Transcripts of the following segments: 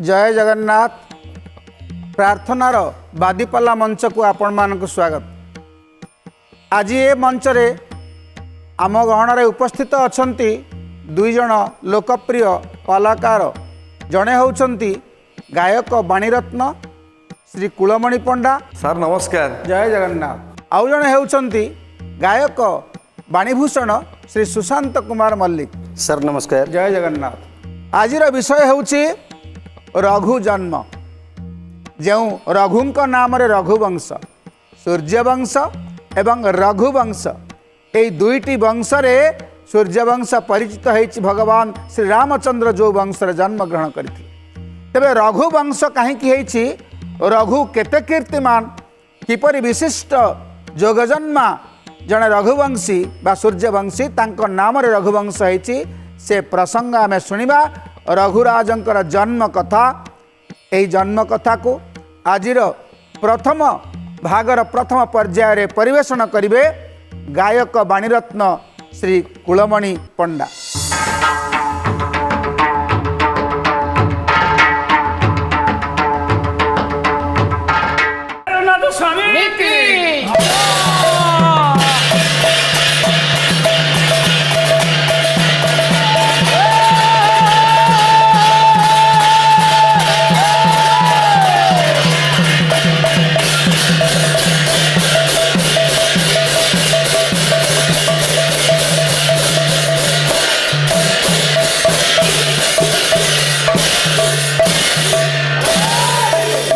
जय जगन्नाथ प्रार्थनार बादीपाला मंच को आपण मानक स्वागत। आज ये मंच रे आम गहणार उपस्थित अछंती दुई जन लोकप्रिय कलाकार जड़े होउछंती गायक बाणीरत्न श्री कुलमणि पंडा। सर नमस्कार। जय जगन्नाथ। आउ जड़े होउछंती गायक बाणीभूषण श्री सुशांत कुमार मल्लिक। सर नमस्कार। जय जगन्नाथ। आजिर विषय होउछि रघु जन्म। जो रघुंक नाम रे रघुवंश सूर्यवंश एवं रघुवंश ये दुईटी वंश रे सूर्यवंश परिचित होइछि भगवान श्री रामचंद्र जो वंश रे जन्म ग्रहण करथिले। तेबे रघुवंश काहेकि होइछि रघु केते कीर्तिमान किपरि विशिष्ट जोगजन्मा जड़े रघुवंशी बा सूर्यवंशी तांको नाम रे रघुवंश होइछि से प्रसंग आम शुणा। रघुराजंकर जन्म कथा यही जन्म कथा को आजिर प्रथम भागर प्रथम पर्याय रे परिवेषण करिवे गायक बाणीरत्न श्री कुलमणि पंडा।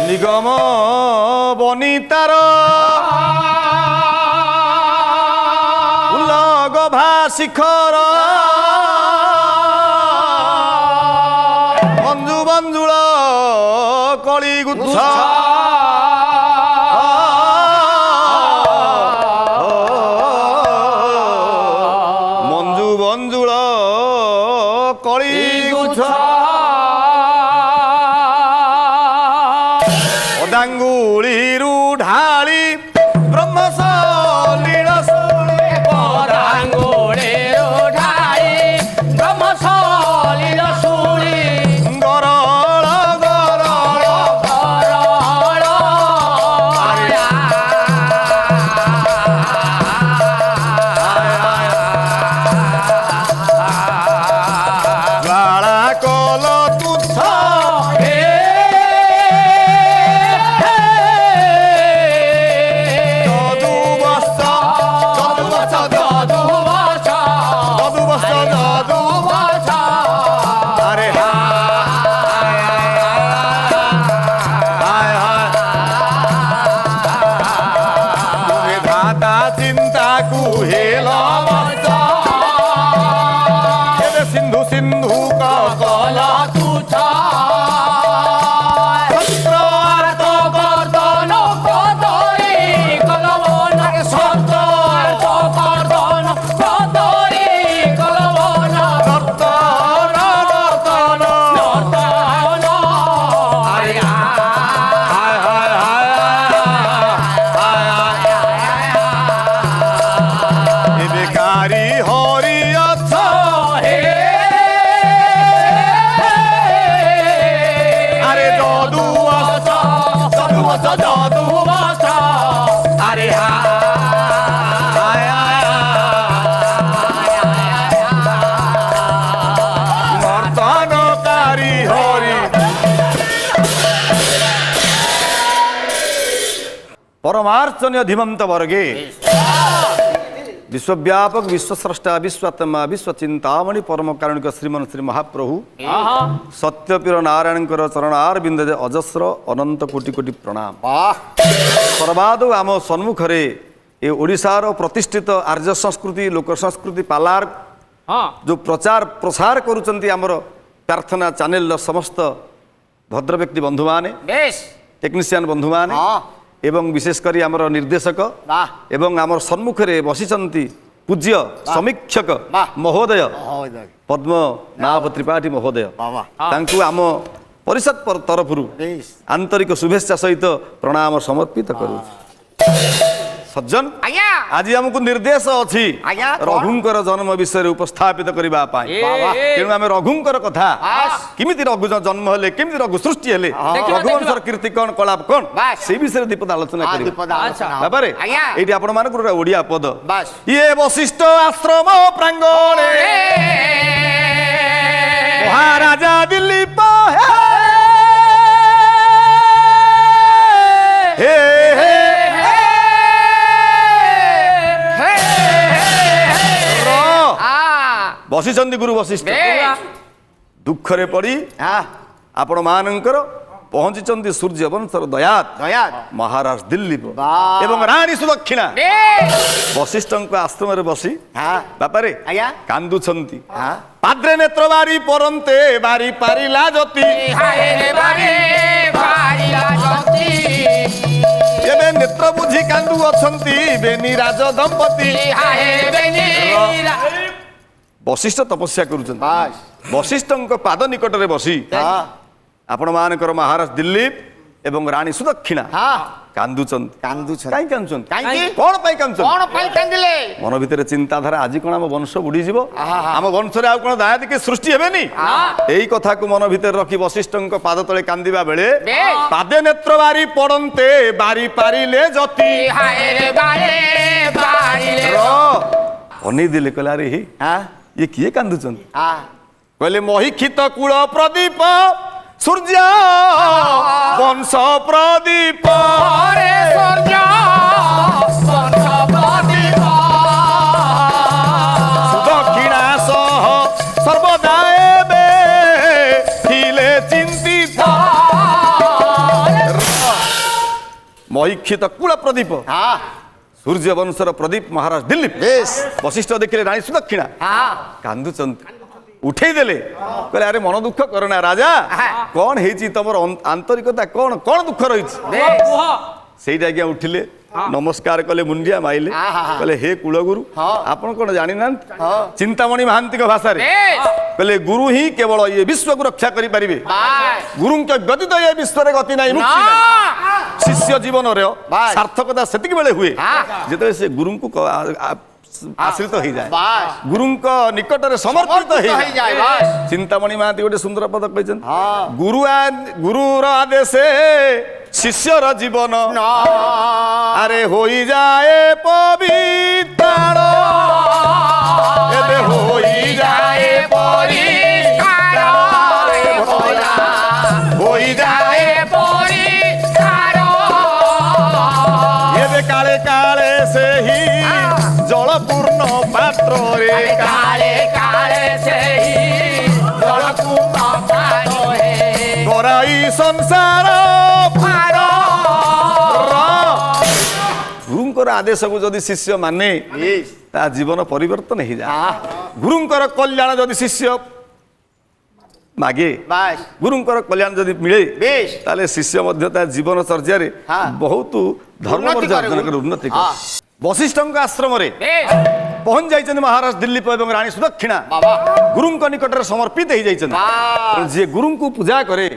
निगम बनितार उलगभा शिखर मंजु मंजुल कलिगुच्छ मंजु मंजुल कलिगुच्छ डांगुलीरू ढाली ब्रह्मशालीन सुनी डांगुलीरू ढाली ब्रह्मशालीन सुनी गरल गरल गरल बाळा कल तुच्छ चिंता कुहेल सिंधु सिंधु का कला तुच्छ गर्दन कदरी कलवन सत्य गर्दन कदरी कलवन रतन रतन नर्तन हाय हाय हाय बेकारी हरि अथ अरे जादू असा जादू भाषा अरे नर्तनकारी हरि परमार्चन्य धीमंत वर्गे विश्वव्यापक विश्वस्रष्टा विश्वात्मा विश्वचिंतामणि परम कारुणिक श्रीमन श्री महाप्रभु सत्यपीर नारायण चरणार बिंदे अजस्र अनंत कोटि कोटि प्रणाम। सर्वादौ आम सम्मुखरे ए ओडिशार प्रतिष्ठित आर्य संस्कृति लोक संस्कृति पालार जो प्रचार प्रसार करुचंती आमर प्रार्थना चैनल समस्त भद्र व्यक्ति बंधु माने टेक्निशियन बंधु माने एवं विशेषकर आमर निर्देशक एवं आमर सम्मुखरे बसिचंती पूज्य समीक्षक महोदय पद्मनाभ त्रिपाठी महोदय तांकु आम परिषद तरफ आंतरिक शुभेच्छा सहित प्रणाम समर्पित करू। ସଜ୍ଜନ ଆଜ୍ଞା ଆଜି ଆମକୁ ନିର୍ଦ୍ଦେଶ ଅଛି ଆଜ୍ଞା, କଣ? ରଘୁଙ୍କର ଜନ୍ମ ବିଷୟରେ ଉପସ୍ଥାପିତ କରିବା ପାଇଁ ତେଣୁ ଆମେ ରଘୁଙ୍କର କଥା କେମିତି ରଘୁ ଜନ୍ମ ହେଲେ କେମିତି ରଘୁ ସୃଷ୍ଟି ହେଲେ ଦେଖିବା, ରଘୁବଂଶର କୀର୍ତ୍ତି କଣ କଳାପ କଣ ବାସ୍। ସେଇ ବିଷୟରେ ଦୀପଦ ଆଲୋଚନା କରିବା ଦୀପଦ ଆଲୋଚନା। ତାପରେ ଆଜ୍ଞା। ଏଇଠି ଆପଣ ମାନଙ୍କର ଗୋଟେ ଓଡିଆ ପଦ ବାସ୍। ଇଏ ବଶିଷ୍ଠ ଆଶ୍ରମ ପ୍ରାଙ୍ଗଣେ ମହାରାଜା ଦିଲ୍ଲୀପ ହେ ହେ ବସିଛନ୍ତି ଗୁରୁ ବଶିଷ୍ଠ ଦୁଃଖରେ ପଡି ଆପଣ ମାନଙ୍କର ପହଞ୍ଚିଛନ୍ତି ସୂର୍ଯ୍ୟ ବଂଶର ଦୟାତ ମହାରାଜ ଦିଲ୍ଲୀପ ଏବଂ ରାଣୀ ସୁଦକ୍ଷିଣା ବଶିଷ୍ଠଙ୍କ ଆଶ୍ରମରେ ବସି ବାପାରେ ଆଜ୍ଞା। କାନ୍ଦୁଛନ୍ତି ପାଦ୍ରେ ନେତ୍ର ବାରି ପରନ୍ତେ ବାରି ପାରିଲା ଜ୍ୟୋତି ଏବେ ନେତ୍ର ବୁଝି କାନ୍ଦୁ ଅଛନ୍ତି ବେନି ରାଜ ଦମ୍ପତି ବଶିଷ୍ଠ ତପସ୍ୟା କରୁଛନ୍ତି ବଶିଷ୍ଠଙ୍କ ପାଦ ନିକଟରେ ବସି ଆପଣ ମାନଙ୍କର ମହାରାଜ ଦିଲ୍ଲୀପ ଏବଂ ରାଣୀ ସୁଦକ୍ଷିଣା କାନ୍ଦୁଛନ୍ତି କାହିଁ କାନ୍ଦୁଛନ୍ତି କଣ ପାଇଁ କାନ୍ଦୁଛନ୍ତି ମନ ଭିତରେ ଚିନ୍ତାଧାରା ଆଜି କଣ ଆମ ବଂଶ ବୁଡିଯିବ ଆମ ବଂଶରେ ଆଉ କଣ ଦାୟାଦି ସୃଷ୍ଟି ହେବେନି ଏଇ କଥାକୁ ମନ ଭିତରେ ରଖି ବଶିଷ୍ଠଙ୍କ ପାଦ ତଳେ କାନ୍ଦିବା ବେଳେ ପାଦେ ନେତ୍ର ବାରି ପଡନ୍ତେ ବାରି ପାରିଲେ ଜ୍ୟୋତି ଅନେଇ ଦେଲେ କହିଲେ ଆରେ ଇଏ କିଏ କାନ୍ଦୁଛନ୍ତି କହିଲେ ମହିକ୍ଷିତ କୂଳ ପ୍ରଦୀପ ସୂର୍ଯ୍ୟ ବଂଶ ପ୍ରଦୀପ ସୁଦକ୍ଷିଣା ସହ ସର୍ବଦା ଏବେ ଥିଲେ ଚିନ୍ତିତ ମହିକ୍ଷିତ କୂଳ ପ୍ରଦୀପ ସୂର୍ଯ୍ୟ ବଂଶର ପ୍ରଦୀପ ମହାରାଜ ଦିଲ୍ଲୀପ ବଶିଷ୍ଠ ଦେଖିଲେ ରାଣୀ ସୁଦକ୍ଷିଣା କାନ୍ଦୁଛନ୍ତି ଉଠେଇ ଦେଲେ କହିଲେ ଆରେ ମନ ଦୁଃଖ କରନା ରାଜା କଣ ହେଇଛି ତମର ଆନ୍ତରିକତା କଣ କଣ ଦୁଃଖ ରହିଛି ସେଇଟା ଆଜ୍ଞା ଉଠିଲେ ନମସ୍କାର କଲେ ମୁଣ୍ଡିଆ ମାଇଲେ କହିଲେ ହେ କୁଳଗୁରୁ ଆପଣ କଣ ଜାଣିନାହାନ୍ତି ଚିନ୍ତାମଣି ମହାନ୍ତିଙ୍କ ଭାଷାରେ କହିଲେ ଗୁରୁ ହିଁ କେବଳ ଏ ବିଶ୍ୱକୁ ରକ୍ଷା କରିପାରିବେ ଗୁରୁଙ୍କ ବ୍ୟତୀତ ଏ ବିଶ୍ୱରେ ଗତି ନାହିଁ ମୁକ୍ତି ନାହିଁ ଶିଷ୍ୟ ଜୀବନର ସାର୍ଥକତା ସେତିକି ବେଳେ ହୁଏ ଯେତେବେଳେ ସେ ଗୁରୁଙ୍କୁ ଆଶ୍ରିତ ହେଇଯାଏ ଗୁରୁଙ୍କ ନିକଟରେ ସମର୍ପିତ ହେଇଯାଏ ଚିନ୍ତାମଣି ମହାନ୍ତି ଗୋଟେ ସୁନ୍ଦର ପଦ କହିଛନ୍ତି ଗୁରୁର ଆଦେଶ ଶିଷ୍ୟର ଜୀବନ ଆରେ ହୋଇଯାଏ ପବିତ୍ର ଏବେ ହୋଇଯାଏ ହୋଇଯାଏ ଏବେ କାଳେ କାଳେ ସେହି ଜଳପୂର୍ଣ୍ଣ ପାତ୍ରରେ କରାଇ ସଂସାର ଗୁରୁଙ୍କର ଆଦେଶକୁ ଯଦି ଶିଷ୍ୟ ମାନେ ତା ଜୀବନ ପରିବର୍ତ୍ତନ ହେଇଯାଏ ଗୁରୁଙ୍କର କଲ୍ୟାଣ ଯଦି ଶିଷ୍ୟ ମାଗେ ଗୁରୁଙ୍କର କଲ୍ୟାଣ ଯଦି ମିଳେ ତାହେଲେ ଶିଷ୍ୟ ମଧ୍ୟ ତା ଜୀବନ ଚର୍ଯ୍ୟାରେ ବହୁତ ଧର୍ମ ଅର୍ଜନ କରି ଉନ୍ନତି କରେ ବଶିଷ୍ଠଙ୍କ ଆଶ୍ରମରେ ପହଞ୍ଚି ଯାଇଛନ୍ତି ମହାରାଜ ଦିଲ୍ଲୀପ ଏବଂ ରାଣୀ ସୁଦକ୍ଷିଣା ଗୁରୁଙ୍କ ନିକଟରେ ସମର୍ପିତ ହେଇଯାଇଛନ୍ତି ଯିଏ ଗୁରୁଙ୍କୁ ପୂଜା କରେ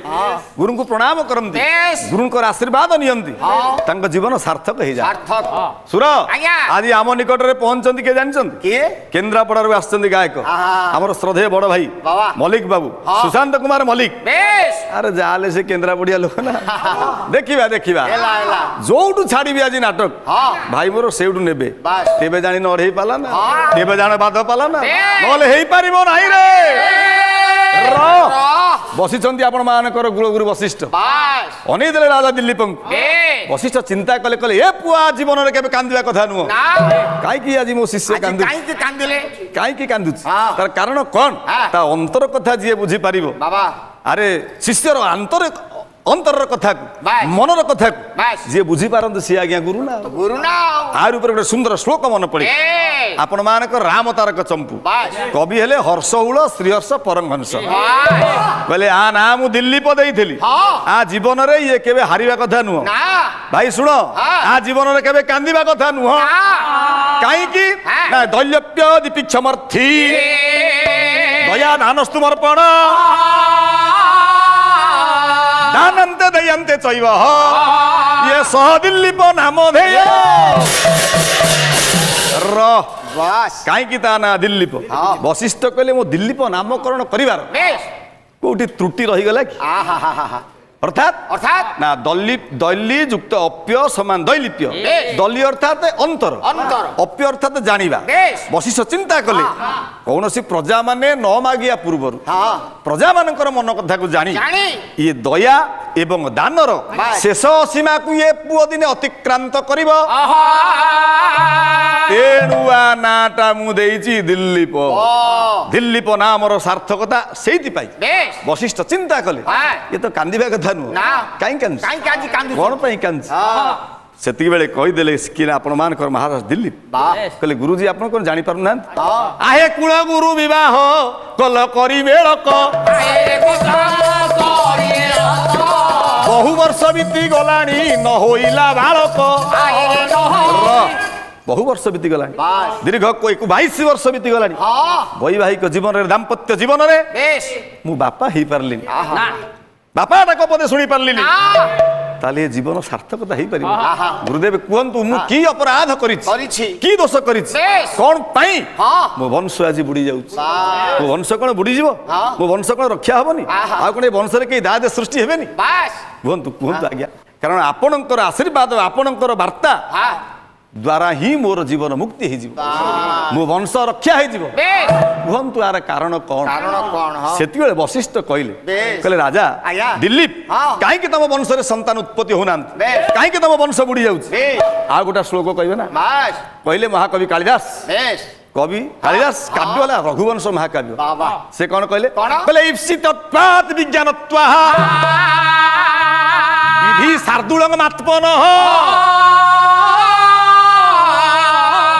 ଗୁରୁଙ୍କୁ ପ୍ରଣାମ କରନ୍ତି ଗୁରୁଙ୍କର ଆଶୀର୍ବାଦ ନିଅନ୍ତି ତାଙ୍କ ଜୀବନ ସାର୍ଥକ ହେଇଯାଏ ସୁର ଆଜି ଆମ ନିକଟରେ ପହଞ୍ଚନ୍ତି କିଏ ଜାଣିଛନ୍ତି କେନ୍ଦ୍ରାପଡ଼ାରୁ ଆସିଛନ୍ତି ଗାୟକ ଆମର ଶ୍ରଦ୍ଧେୟ ବଡ ଭାଇ ମଲ୍ଲିକ ବାବୁ ସୁଶାନ୍ତ କୁମାର ମଲ୍ଲିକ ଆରେ ଯାହାହେଲେ ସେ କେନ୍ଦ୍ରାପଡ଼ିଆ ଲୋକ ନା ଦେଖିବା ଦେଖିବା ଯୋଉଠୁ ଛାଡ଼ିବି ଆଜି ନାଟକ ଭାଇ ମୋର ସେଇଠୁ ନେବେ ତେବେ ଜାଣି ନ ହେଇ ପାରିଲା ନା ତେବେ ଜାଣେ ବାଦ ପାରିଲା ନା ନହେଲେ ହେଇପାରିବ ନାହିଁ ରେ ବସିଛନ୍ତି ଆପଣ ମାନଙ୍କର ଗୁରୁଗୁରୁ ବଶିଷ୍ଠ ଅନେଇ ଦେଲେ ରାଜା ଦିଲ୍ଲୀପଙ୍କୁ ବଶିଷ୍ଠ ଚିନ୍ତା କଲେ କହିଲେ ଏ ପୁଆ ଜୀବନରେ କେବେ କାନ୍ଦିବା କଥା ନୁହଁ କାହିଁକି ଆଜି ମୋ ଶିଷ୍ୟ କାହିଁକି କାନ୍ଦୁଛି ତାର କାରଣ କଣ ତା ଅନ୍ତର କଥା ଯିଏ ବୁଝିପାରିବ ଆରେ ଶିଷ୍ୟର ଅନ୍ତରର କଥାକୁ ମନର କଥାକୁ ଯିଏ ବୁଝିପାରନ୍ତି ସିଏ ଆଜ୍ଞା ଗୁରୁ ନା ଆର ଉପରେ ଗୋଟେ ସୁନ୍ଦର ଶ୍ଲୋକ ମନେ ପଡେ ଆପଣ ମାନଙ୍କର ରାମ ତାରକ ଚମ୍ପୁ କବି ହେଲେ ହର୍ଷଉଳ ଶ୍ରୀହର୍ଷ ପରମହଂସ କହିଲେ ଆ ନା ମୁଁ ଦିଲ୍ଲୀପ ଦେଇଥିଲି ଆ ଜୀବନରେ ଇଏ କେବେ ହାରିବା କଥା ନୁହଁ ଭାଇ ଶୁଣ ଆ ଜୀବନରେ କେବେ କାନ୍ଦିବା କଥା ନୁହଁ କାହିଁକି ନା ଦୈଲ୍ୟପ୍ୟ ଦୀପିକ୍ଷମର୍ଥୀ ଦୟା ଦାନସ୍ତୁମର୍ପଣ ଦାନନ୍ତେ ଦୟନ୍ତେ ଚୈବ ଆରେ ସହ ଦିଲ୍ଲୀପ ନାମ ଧେୟ ର ବାସ୍ କାହିଁକି ତା ନା ଦିଲ୍ଲୀପ ବଶିଷ୍ଠ କହିଲେ ମୋ ଦିଲ୍ଲୀପ ନାମକରଣ କରିବାର ବେଶ କୋଉଠି ତ୍ରୁଟି ରହିଗଲା କି ଅର୍ଥାତ୍ ଅର୍ଥାତ୍ ନା ଦୈଲି ଯୁକ୍ତ ଅପ୍ୟ ସମାନ ଦୈଲିପ୍ୟ ଦଲି ଅର୍ଥାତ୍ ଅନ୍ତର ଅନ୍ତର। ଅପ୍ୟ ଅର୍ଥାତ୍ ଜାଣିବା ବେଶ। ବଶିଷ୍ଠ ଚିନ୍ତା କଲେ କୌଣସି ପ୍ରଜା ମାନେ ନ ମାଗିବା ପୂର୍ବରୁ ପ୍ରଜା ମାନଙ୍କର ମନ କଥାକୁ ଜାଣି ଜାଣି ଇଏ ଦୟା ଏବଂ ଦାନର ଶେଷ ସୀମାକୁ ଇଏ ପୁଅ ଦିନେ ଅତିକ୍ରାନ୍ତ କରିବ ତେଣୁ ଆ ନାଁଟା ମୁଁ ଦେଇଛି ଦିଲ୍ଲୀପ ଦିଲ୍ଲୀପ ନାମର ସାର୍ଥକତା ସେଇଥିପାଇଁ ବେଶ ବଶିଷ୍ଠ ଚିନ୍ତା କଲେ ଇଏ ତ କାନ୍ଦିବା କଥା ନୁହଁ ନା। କାହିଁ କାନ୍ଦୁଛି କାହିଁକି କାନ୍ଦୁଛୁ? କଣ ପାଇଁ କାନ୍ଦୁଛି ସେତିକି ବେଳେ କହିଦେଲେ କି ଆପଣ ମାନଙ୍କର ମହାରାଜ ଦିଲ୍ଲୀପ କହିଲେ ଗୁରୁଜୀ ଆପଣ କଣ ଜାଣିପାରୁନାହାନ୍ତି ଆହେ କୁଳ ଗୁରୁ ବିବାହ କଲ କରି ବେଳକ ବହୁ ବର୍ଷ ବିତି ଗଲାଣି ନ ହୋଇଲା ବାଳକ ବହୁ ବର୍ଷ ବିତି ଗଲାଣି ଦୀର୍ଘ 22 ବର୍ଷ ବିତି ଗଲାଣି ବୈବାହିକ ଜୀବନରେ ଦାମ୍ପତ୍ୟ ଜୀବନରେ ବେଶ ମୁଁ ବାପା ହେଇପାରିଲିନି ନା ବାପା ଡାକ ପଦେ ଶୁଣି ପାରିଲିନି ତାହେଲେ ଏ ଜୀବନ ସାର୍ଥକତା ହେଇପାରିବ ଗୁରୁଦେବ କୁହନ୍ତୁ ମୁଁ କି ଅପରାଧ କରିଛି କରିଛି। କି ଦୋଷ କରିଛି ବେଶ। କଣ ପାଇଁ ମୋ ବଂଶ ଆଜି ବୁଡି ଯାଉଛି ମୋ ବଂଶ କଣ ବୁଡିଯିବ ମୋ ବଂଶ କଣ ରକ୍ଷା ହବନି ଆଉ କଣ ଏ ବଂଶରେ କେହି ଦାଦେ ସୃଷ୍ଟି ହେବେନି ବାସ୍ କୁହନ୍ତୁ କୁହନ୍ତୁ ଆଜ୍ଞା କାରଣ ଆପଣଙ୍କର ଆଶୀର୍ବାଦ ଆପଣଙ୍କର ବାର୍ତ୍ତା ଦ୍ୱାରା ହିଁ ମୋର ଜୀବନ ମୁକ୍ତି ହେଇଯିବ ମୋ ବଂଶ ରକ୍ଷା ହେଇଯିବ ବେଶ କୁହନ୍ତୁ ଆର କାରଣ କଣ କାରଣ କଣ ସେତିବେଳେ ବଶିଷ୍ଠ କହିଲେ ବେଶ। କହିଲେ ରାଜା ଆଜ୍ଞା। ଦିଲ୍ଲୀପ ହଁ। କାହିଁକି ତମ ବଂଶରେ ସନ୍ତାନ ଉତ୍ପତ୍ତି ହଉନାହାନ୍ତି ବେଶ। କାହିଁକି ତମ ବଂଶ ବୁଡି ଯାଉଛି ବେଶ। ଆଉ ଗୋଟେ ଶ୍ଲୋକ କହିବେ ନା ବାସ୍ କହିଲେ ମହାକବି କାଳିଦାସ ବେଶ କବି କାଳିଦାସ କାବ୍ୟ ହେଲା ରଘୁବଂଶ ମହାକାବ୍ୟ ବାବା ସେ କଣ କହିଲେ କଣ? କହିଲେ ଇପ୍ସି ତତ୍ପାତ୍ ବିଜ୍ଞାନତ୍ୱାଃ ବିଧି ଶାର୍ଦୂଳଂ ମାତ୍ମନଃ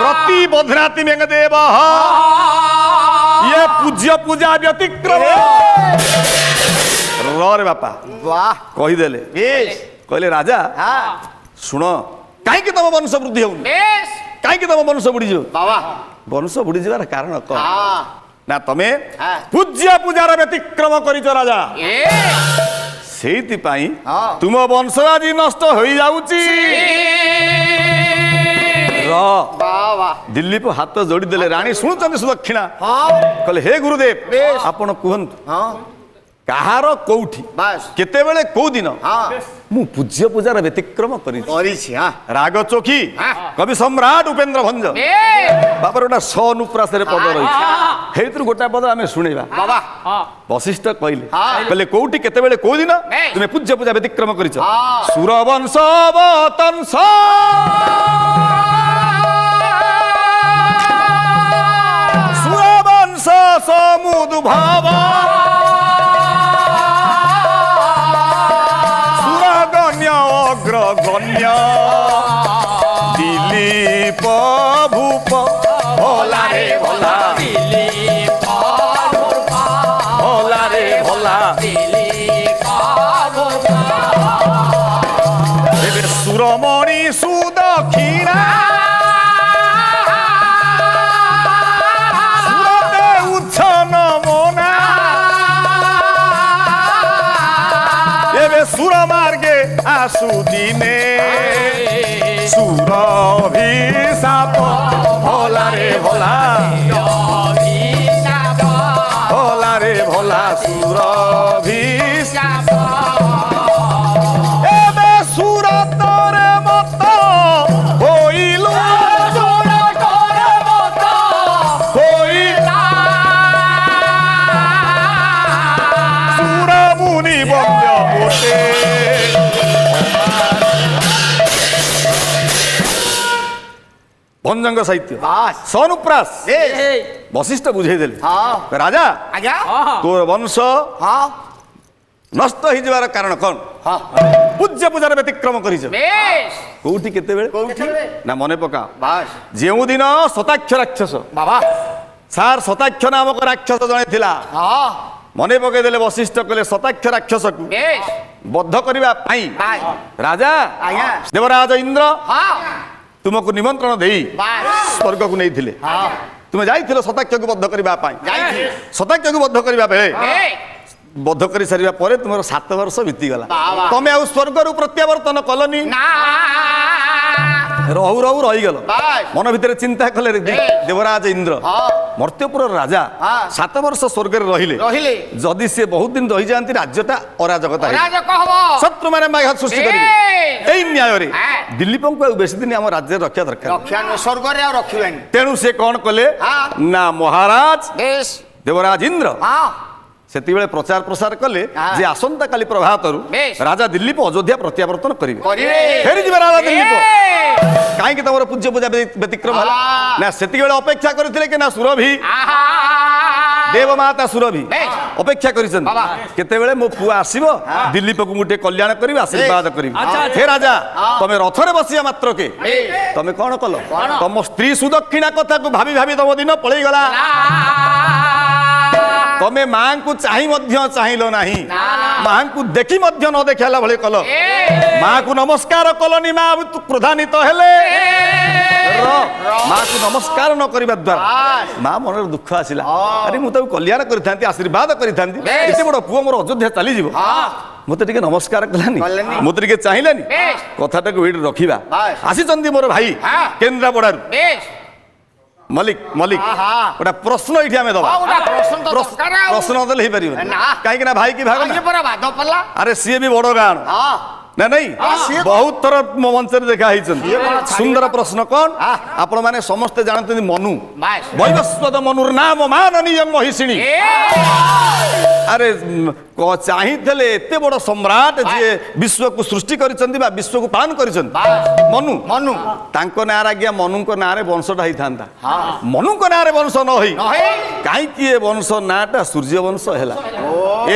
ପ୍ରତି ବଧ୍ନାତି ମେଙ୍ଗଦେବ ଇଏ ପୂଜ୍ୟ ପୂଜା ବ୍ୟତିକ୍ରମ ରେ ବାପା ବାହ କହିଦେଲେ ବେଶ କହିଲେ ରାଜା ଶୁଣ କାହିଁକି ତମ ବଂଶ ବୃଦ୍ଧି ହଉନି ବେଶ କାହିଁକି ତମ ବଂଶ ବୁଡିଯିବ ବାବା ବଂଶ ବୁଡିଯିବାର କାରଣ କଣ ହଁ ନା ତମେ ହଁ। ପୂଜ୍ୟ ପୂଜାର ବ୍ୟତିକ୍ରମ କରିଛ ରାଜା ସେଇଥିପାଇଁ ହଁ। ତୁମ ବଂଶ ଆଜି ନଷ୍ଟ ହୋଇଯାଉଛି ବାବା ଦିଲ୍ଲୀପ ହାତ ଯୋଡ଼ିଦେଲେ ରାଣୀ ଶୁଣୁଛନ୍ତି ସୁଦକ୍ଷିଣା ହଁ କହିଲେ ହେ ଗୁରୁଦେବ ବେଶ। ଆପଣ କୁହନ୍ତୁ ହଁ କାହାର କୋଉଠି ବାସ୍ କେତେବେଳେ କୋଉ ଦିନ ହଁ ମୁଁ ପୂଜ୍ୟ ପୂଜାର ବ୍ୟତିକ୍ରମ କରିଛି କରିଛି ହଁ ରାଗ ଚୋଖି କବି ସମ୍ରାଟ ଉପେନ୍ଦ୍ର ଭଞ୍ଜ ବାପାର ଗୋଟା ଅନୁପ୍ରାସରେ ପଦ ରହିଛି ସେଇଥିରୁ ଗୋଟା ପଦ ଆମେ ଶୁଣେଇବା ବାବା ବଶିଷ୍ଠ କହିଲେ ହଁ। କହିଲେ କୋଉଠି କେତେବେଳେ କୋଉ ଦିନ ବେଶ। ତୁମେ ପୂଜ୍ୟ ପୂଜା ବ୍ୟତିକ୍ରମ କରିଛ ହଁ। ସୁରବଂଶ ବତଂସ ସୁରବଂଶ ସମୁଦ୍ଭବ ସୁରଗଣ୍ୟ ଅଗ୍ରଗଣ୍ୟ ଦିଲ୍ଲୀପ ଭୂପ ଭଲା ରେ ଭଲା ଭଲା ରେ ଭଲା ଏବେ ସୁରମଣି ସୁଦକ୍ଷିଣା ସୁରତେ ଉଚ୍ଛନ ମନା ଏବେ ସୁର ମାର୍ଗେ ଆସୁ ଦିନେ ସୁର ଅଭିଶାପ ଭଲା ରେ ଭଲା ଭଲା ରେ ଭଲା ସୁର ଅଭିଶାପ ଏବେ ସୁରତରେ ମତ ହୋଇଲୁ ହୋଇଲା ସୁର ମୁନି ବନ୍ୟ ମୋଟେ ଭଞ୍ଜଙ୍ଗ ସାହିତ୍ୟ ବାସ୍ ସନୁପ୍ରାସ ବେଶ ବଶିଷ୍ଠ ବୁଝେଇ ଦେଲେ ହଁ ରାଜା ଆଜ୍ଞା ତୋର ବଂଶ ହଁ ନଷ୍ଟ ହେଇଯିବାର କାରଣ କଣ ହଁ ପୂଜ୍ୟ ପୂଜାର ବ୍ୟତିକ୍ରମ କରିଛ ବେଶ କୋଉଠି କେତେବେଳେ କୋଉଠି ନା ମନେ ପକା ବାସ୍ ଯେଉଁଦିନ ଶତାକ୍ଷ ରାକ୍ଷସ ବାବା ସାର୍ ଶତାକ୍ଷ ନାମକ ରାକ୍ଷସ ଜଣେ ଥିଲା ହଁ ମନେ ପକେଇଦେଲେ ବଶିଷ୍ଠ କଲେ ଶତାକ୍ଷ ରାକ୍ଷସକୁ ବେଶ ବଦ୍ଧ କରିବା ପାଇଁ ବାସ୍ ରାଜା ଆଜ୍ଞା ଦେବରାଜ ଇନ୍ଦ୍ର ହଁ ତୁମକୁ ନିମନ୍ତ୍ରଣ ଦେଇ ବାସ୍ ସ୍ୱର୍ଗକୁ ନେଇଥିଲେ ହଁ ତୁମେ ଯାଇଥିଲ ଶତାକ୍ଷକୁ ବଦ୍ଧ କରିବା ପାଇଁ ଯାଇଥିଲି ଶତାକ୍ଷକୁ ବଦ୍ଧ କରିବା ବେଳେ ବଧ କରି ସାରିବା ପରେ ତୁମର 7 ବର୍ଷ ବିତିଗଲା ବାବା। ତମେ ଆଉ ସ୍ୱର୍ଗରୁ ପ୍ରତ୍ୟାବର୍ତ୍ତନ କଲନି ନା ରହୁ ରହୁ ରହିଗଲ ବାସ୍। ମନ ଭିତରେ ଚିନ୍ତା କଲେ ଦେବରାଜ ଇନ୍ଦ୍ର ହଁ। ମର୍ତ୍ତ୍ୟପୁର ରାଜା ହଁ। 7 ବର୍ଷ ସ୍ୱର୍ଗରେ ରହିଲେ ରହିଲେ ଯଦି ସେ ବହୁତ ଦିନ ରହିଯାଆନ୍ତି ରାଜ୍ୟଟା ଅରାଜକତା ହେଇଯିବ। ରାଜକ ହବ ଶତ୍ରୁମାନେ ବ୍ୟାଘାତ ସୃଷ୍ଟି କରିବେ ବେଶ। ଏଇ ନ୍ୟାୟରେ ହଁ। ଦିଲ୍ଲୀପଙ୍କୁ ଆଉ ବେଶୀ ଦିନ ଆମ ରାଜ୍ୟରେ ରଖିବା ଦରକାର ନାହିଁ। ରକ୍ଷା ସ୍ୱର୍ଗରେ ଆଉ ରଖିବେନି ତେଣୁ ସେ କ'ଣ କଲେ ହଁ। ନା ମହାରାଜ ବେଶ ଦେବରାଜ ଇନ୍ଦ୍ର ହଁ ସେତେବେଳେ ପ୍ରଚାର ପ୍ରସାର କଲେ ହଁ। ଯେ ଆସନ୍ତା କାଲି ପ୍ରଭାତରୁ ବେଶ। ରାଜା ଦିଲ୍ଲୀପ ଅଯୋଧ୍ୟା ପ୍ରତ୍ୟାବର୍ତ୍ତନ କରିବେ କରିବେ ଫେରିଯିବେ ରାଜା ଦିଲ୍ଲୀପ ବେଶ। କାହିଁକି ତମର ପୂଜ୍ୟ ପୂଜା ବ୍ୟତିକ୍ରମ ହେଲା ହଁ। ନା ସେତିକିବେଳେ ଅପେକ୍ଷା କରିଥିଲେ କି ନା ସୁରଭି ଆହା ଦେବମାତା ସୁରଭି ବେଶ। ଅପେକ୍ଷା କରିଛନ୍ତି ବାବା। କେତେବେଳେ ମୋ ପୁଅ ଆସିବ ଦିଲ୍ଲୀପକୁ ମୁଁ ଟିକେ କଲ୍ୟାଣ କରିବି ଆଶୀର୍ବାଦ କରିବି ଆଚ୍ଛା, ଆଚ୍ଛା। ହେ ରାଜା ତମେ ରଥରେ ବସିବା ମାତ୍ରକେ ତମେ କ'ଣ କଲ ତମ ସ୍ତ୍ରୀ ସୁଦକ୍ଷିଣା କଥାକୁ ଭାବି ଭାବି ତମ ଦିନ ପଳେଇଗଲା ତମେ ମାଙ୍କୁ ଚାହିଁ ମଧ୍ୟ ଚାହିଁଲ ନାହିଁ ମାଙ୍କୁ ଦେଖି ମଧ୍ୟ ନ ଦେଖିଲା ଭଳି କଲ ମାକୁ ନମସ୍କାର କଲନି ମା କ୍ରୋଧାନ୍ୱିତ ହେଲେ ମାକୁ ନମସ୍କାର ନ କରିବା ଦ୍ୱାରା ମା ମନରେ ଦୁଃଖ ଆସିଲା ଆରେ ମୁଁ ତାକୁ କଲ୍ୟାଣ କରିଥାନ୍ତି ଆଶୀର୍ବାଦ କରିଥାନ୍ତି ଏତେ ବଡ଼ ପୁଅ ମୋର ଅଯୋଧ୍ୟା ଚାଲିଯିବ ମୋତେ ଟିକେ ନମସ୍କାର କଲାନି ମୋତେ ଟିକେ ଚାହିଁଲାନି କଥାଟାକୁ ଏଇଠି ରଖିବା ଆସିଛନ୍ତି ମୋର ଭାଇ କେନ୍ଦ୍ରାପଡ଼ାରୁ ବେଶ ମଲ୍ଲିକ ମଲ୍ଲିକ ଗୋଟେ ପ୍ରଶ୍ନ ଏଇଠି ଆମେ ଦବା ଗୋଟେ ପ୍ରଶ୍ନ ତ ଦରକାର ଆଉ। ପ୍ରଶ୍ନ ଦେଲେ ହେଇପାରିବନି ନା। କାହିଁକି ନା ଭାଇ କି ଭାଗ ନା। ଇଏ ପରା ବାଦ ପଡିଲା ଆରେ ସିଏ ବି ବଡ ଗାଁ ହଁ ନା ନାଇଁ ସିଏ ବହୁତ ଥର ମୋ ମଞ୍ଚରେ ଦେଖା ହେଇଛନ୍ତି କଣ ଛାଡ଼ିବ? ସୁନ୍ଦର ପ୍ରଶ୍ନ କ'ଣ ଆପଣ ମାନେ ସମସ୍ତେ ଜାଣନ୍ତି ମନୁ ବାସ୍। ବୈବସ୍ୱତ ମନୁର ନାମ ମାନନୀୟ ମହିଷିଣୀ ଆରେ ଚାହିଁଥିଲେ ଏତେ ବଡ଼ ସମ୍ରାଟ ଯିଏ ବିଶ୍ୱକୁ ସୃଷ୍ଟି କରିଛନ୍ତି ବା ବିଶ୍ୱକୁ ପାଳନ କରିଛନ୍ତି ମନୁ ମନୁ ତାଙ୍କ ନାଁରେ ଆଜ୍ଞା ମନୁଙ୍କ ନାଁରେ ବଂଶଟା ହେଇଥାନ୍ତା ମନୁଙ୍କ ନାଁରେ ବଂଶ ନ ହେଇ କାହିଁକି ଏ ବଂଶ ନାଁଟା ସୂର୍ଯ୍ୟ ବଂଶ ହେଲା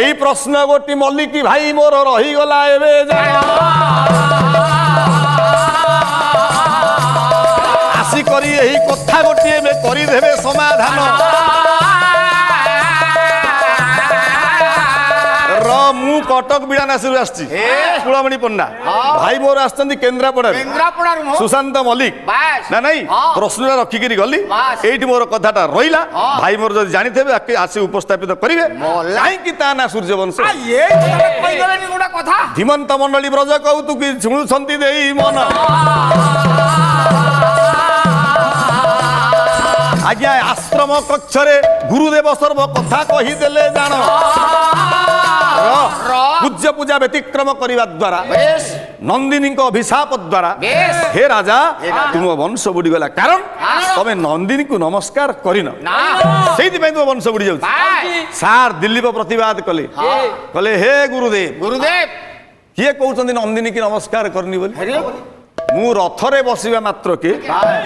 ଏଇ ପ୍ରଶ୍ନ ଗୋଟି ମଲ୍ଲିକ ଭାଇ ମୋର ରହିଗଲା ଏବେ ଆସିକରି ଏହି କଥା ଗୋଟିଏ ଏବେ କରିଦେବେ ସମାଧାନ ମୁଁ କଟକ ବିଳାନାସୀରୁ ଆସିଛି କୁଳମଣି ପଣ୍ଡା ଭାଇ ମୋର ଆସିଛନ୍ତି କେନ୍ଦ୍ରାପଡ଼ାରୁ କେନ୍ଦ୍ରାପଡ଼ାରୁ ସୁଶାନ୍ତ ମଲ୍ଲିକ ବାସ୍। ନା ନାଇଁ ହଁ। ପ୍ରଶ୍ନଟା ରଖିକିରି ଗଲି ବାସ୍। ଏଇଠି ମୋର କଥାଟା ରହିଲା ଭାଇ ମୋର ଯଦି ଜାଣିଥିବେ ଆସି ଉପସ୍ଥାପିତ କରିବେ କାହିଁକି ତା ନା ସୂର୍ଯ୍ୟବଂଶ କହିଦେବେନି ଗୋଟେ କଥା ଧୀମନ୍ତ ମଣ୍ଡଳୀ ବ୍ରଜ କହୁତୁକି ଶୁଣୁଛନ୍ତି ଦେଇ ମନ ଆଜ୍ଞା ଆଶ୍ରମ କକ୍ଷରେ ଗୁରୁଦେବ ସର୍ବ କଥା କହିଦେଲେ ଜାଣ ପୂଜ୍ୟ ପୂଜା ବ୍ୟତିକ୍ରମ କରିବା ଦ୍ୱାରା ବେଶ ନନ୍ଦିନୀଙ୍କ ଅଭିଶାପ ଦ୍ୱାରା ବେଶ ହେ ରାଜା ତୁମ ବଂଶ ବୁଡ଼ିଗଲା କାରଣ ତମେ ନନ୍ଦିନୀକୁ ନମସ୍କାର କରିନ ସେଇଥିପାଇଁ ତୁମ ବଂଶ ବୁଡ଼ି ଯାଉଛି ସାର୍ ଦିଲ୍ଲୀପ ପ୍ରତିବାଦ କଲେ କହିଲେ ହେ ଗୁରୁଦେବ ଗୁରୁଦେବ କିଏ କହୁଛନ୍ତି ନନ୍ଦିନୀ କି ନମସ୍କାର କରିନି ବୋଲି ମୁଁ ରଥରେ ବସିବା ମାତ୍ରକେ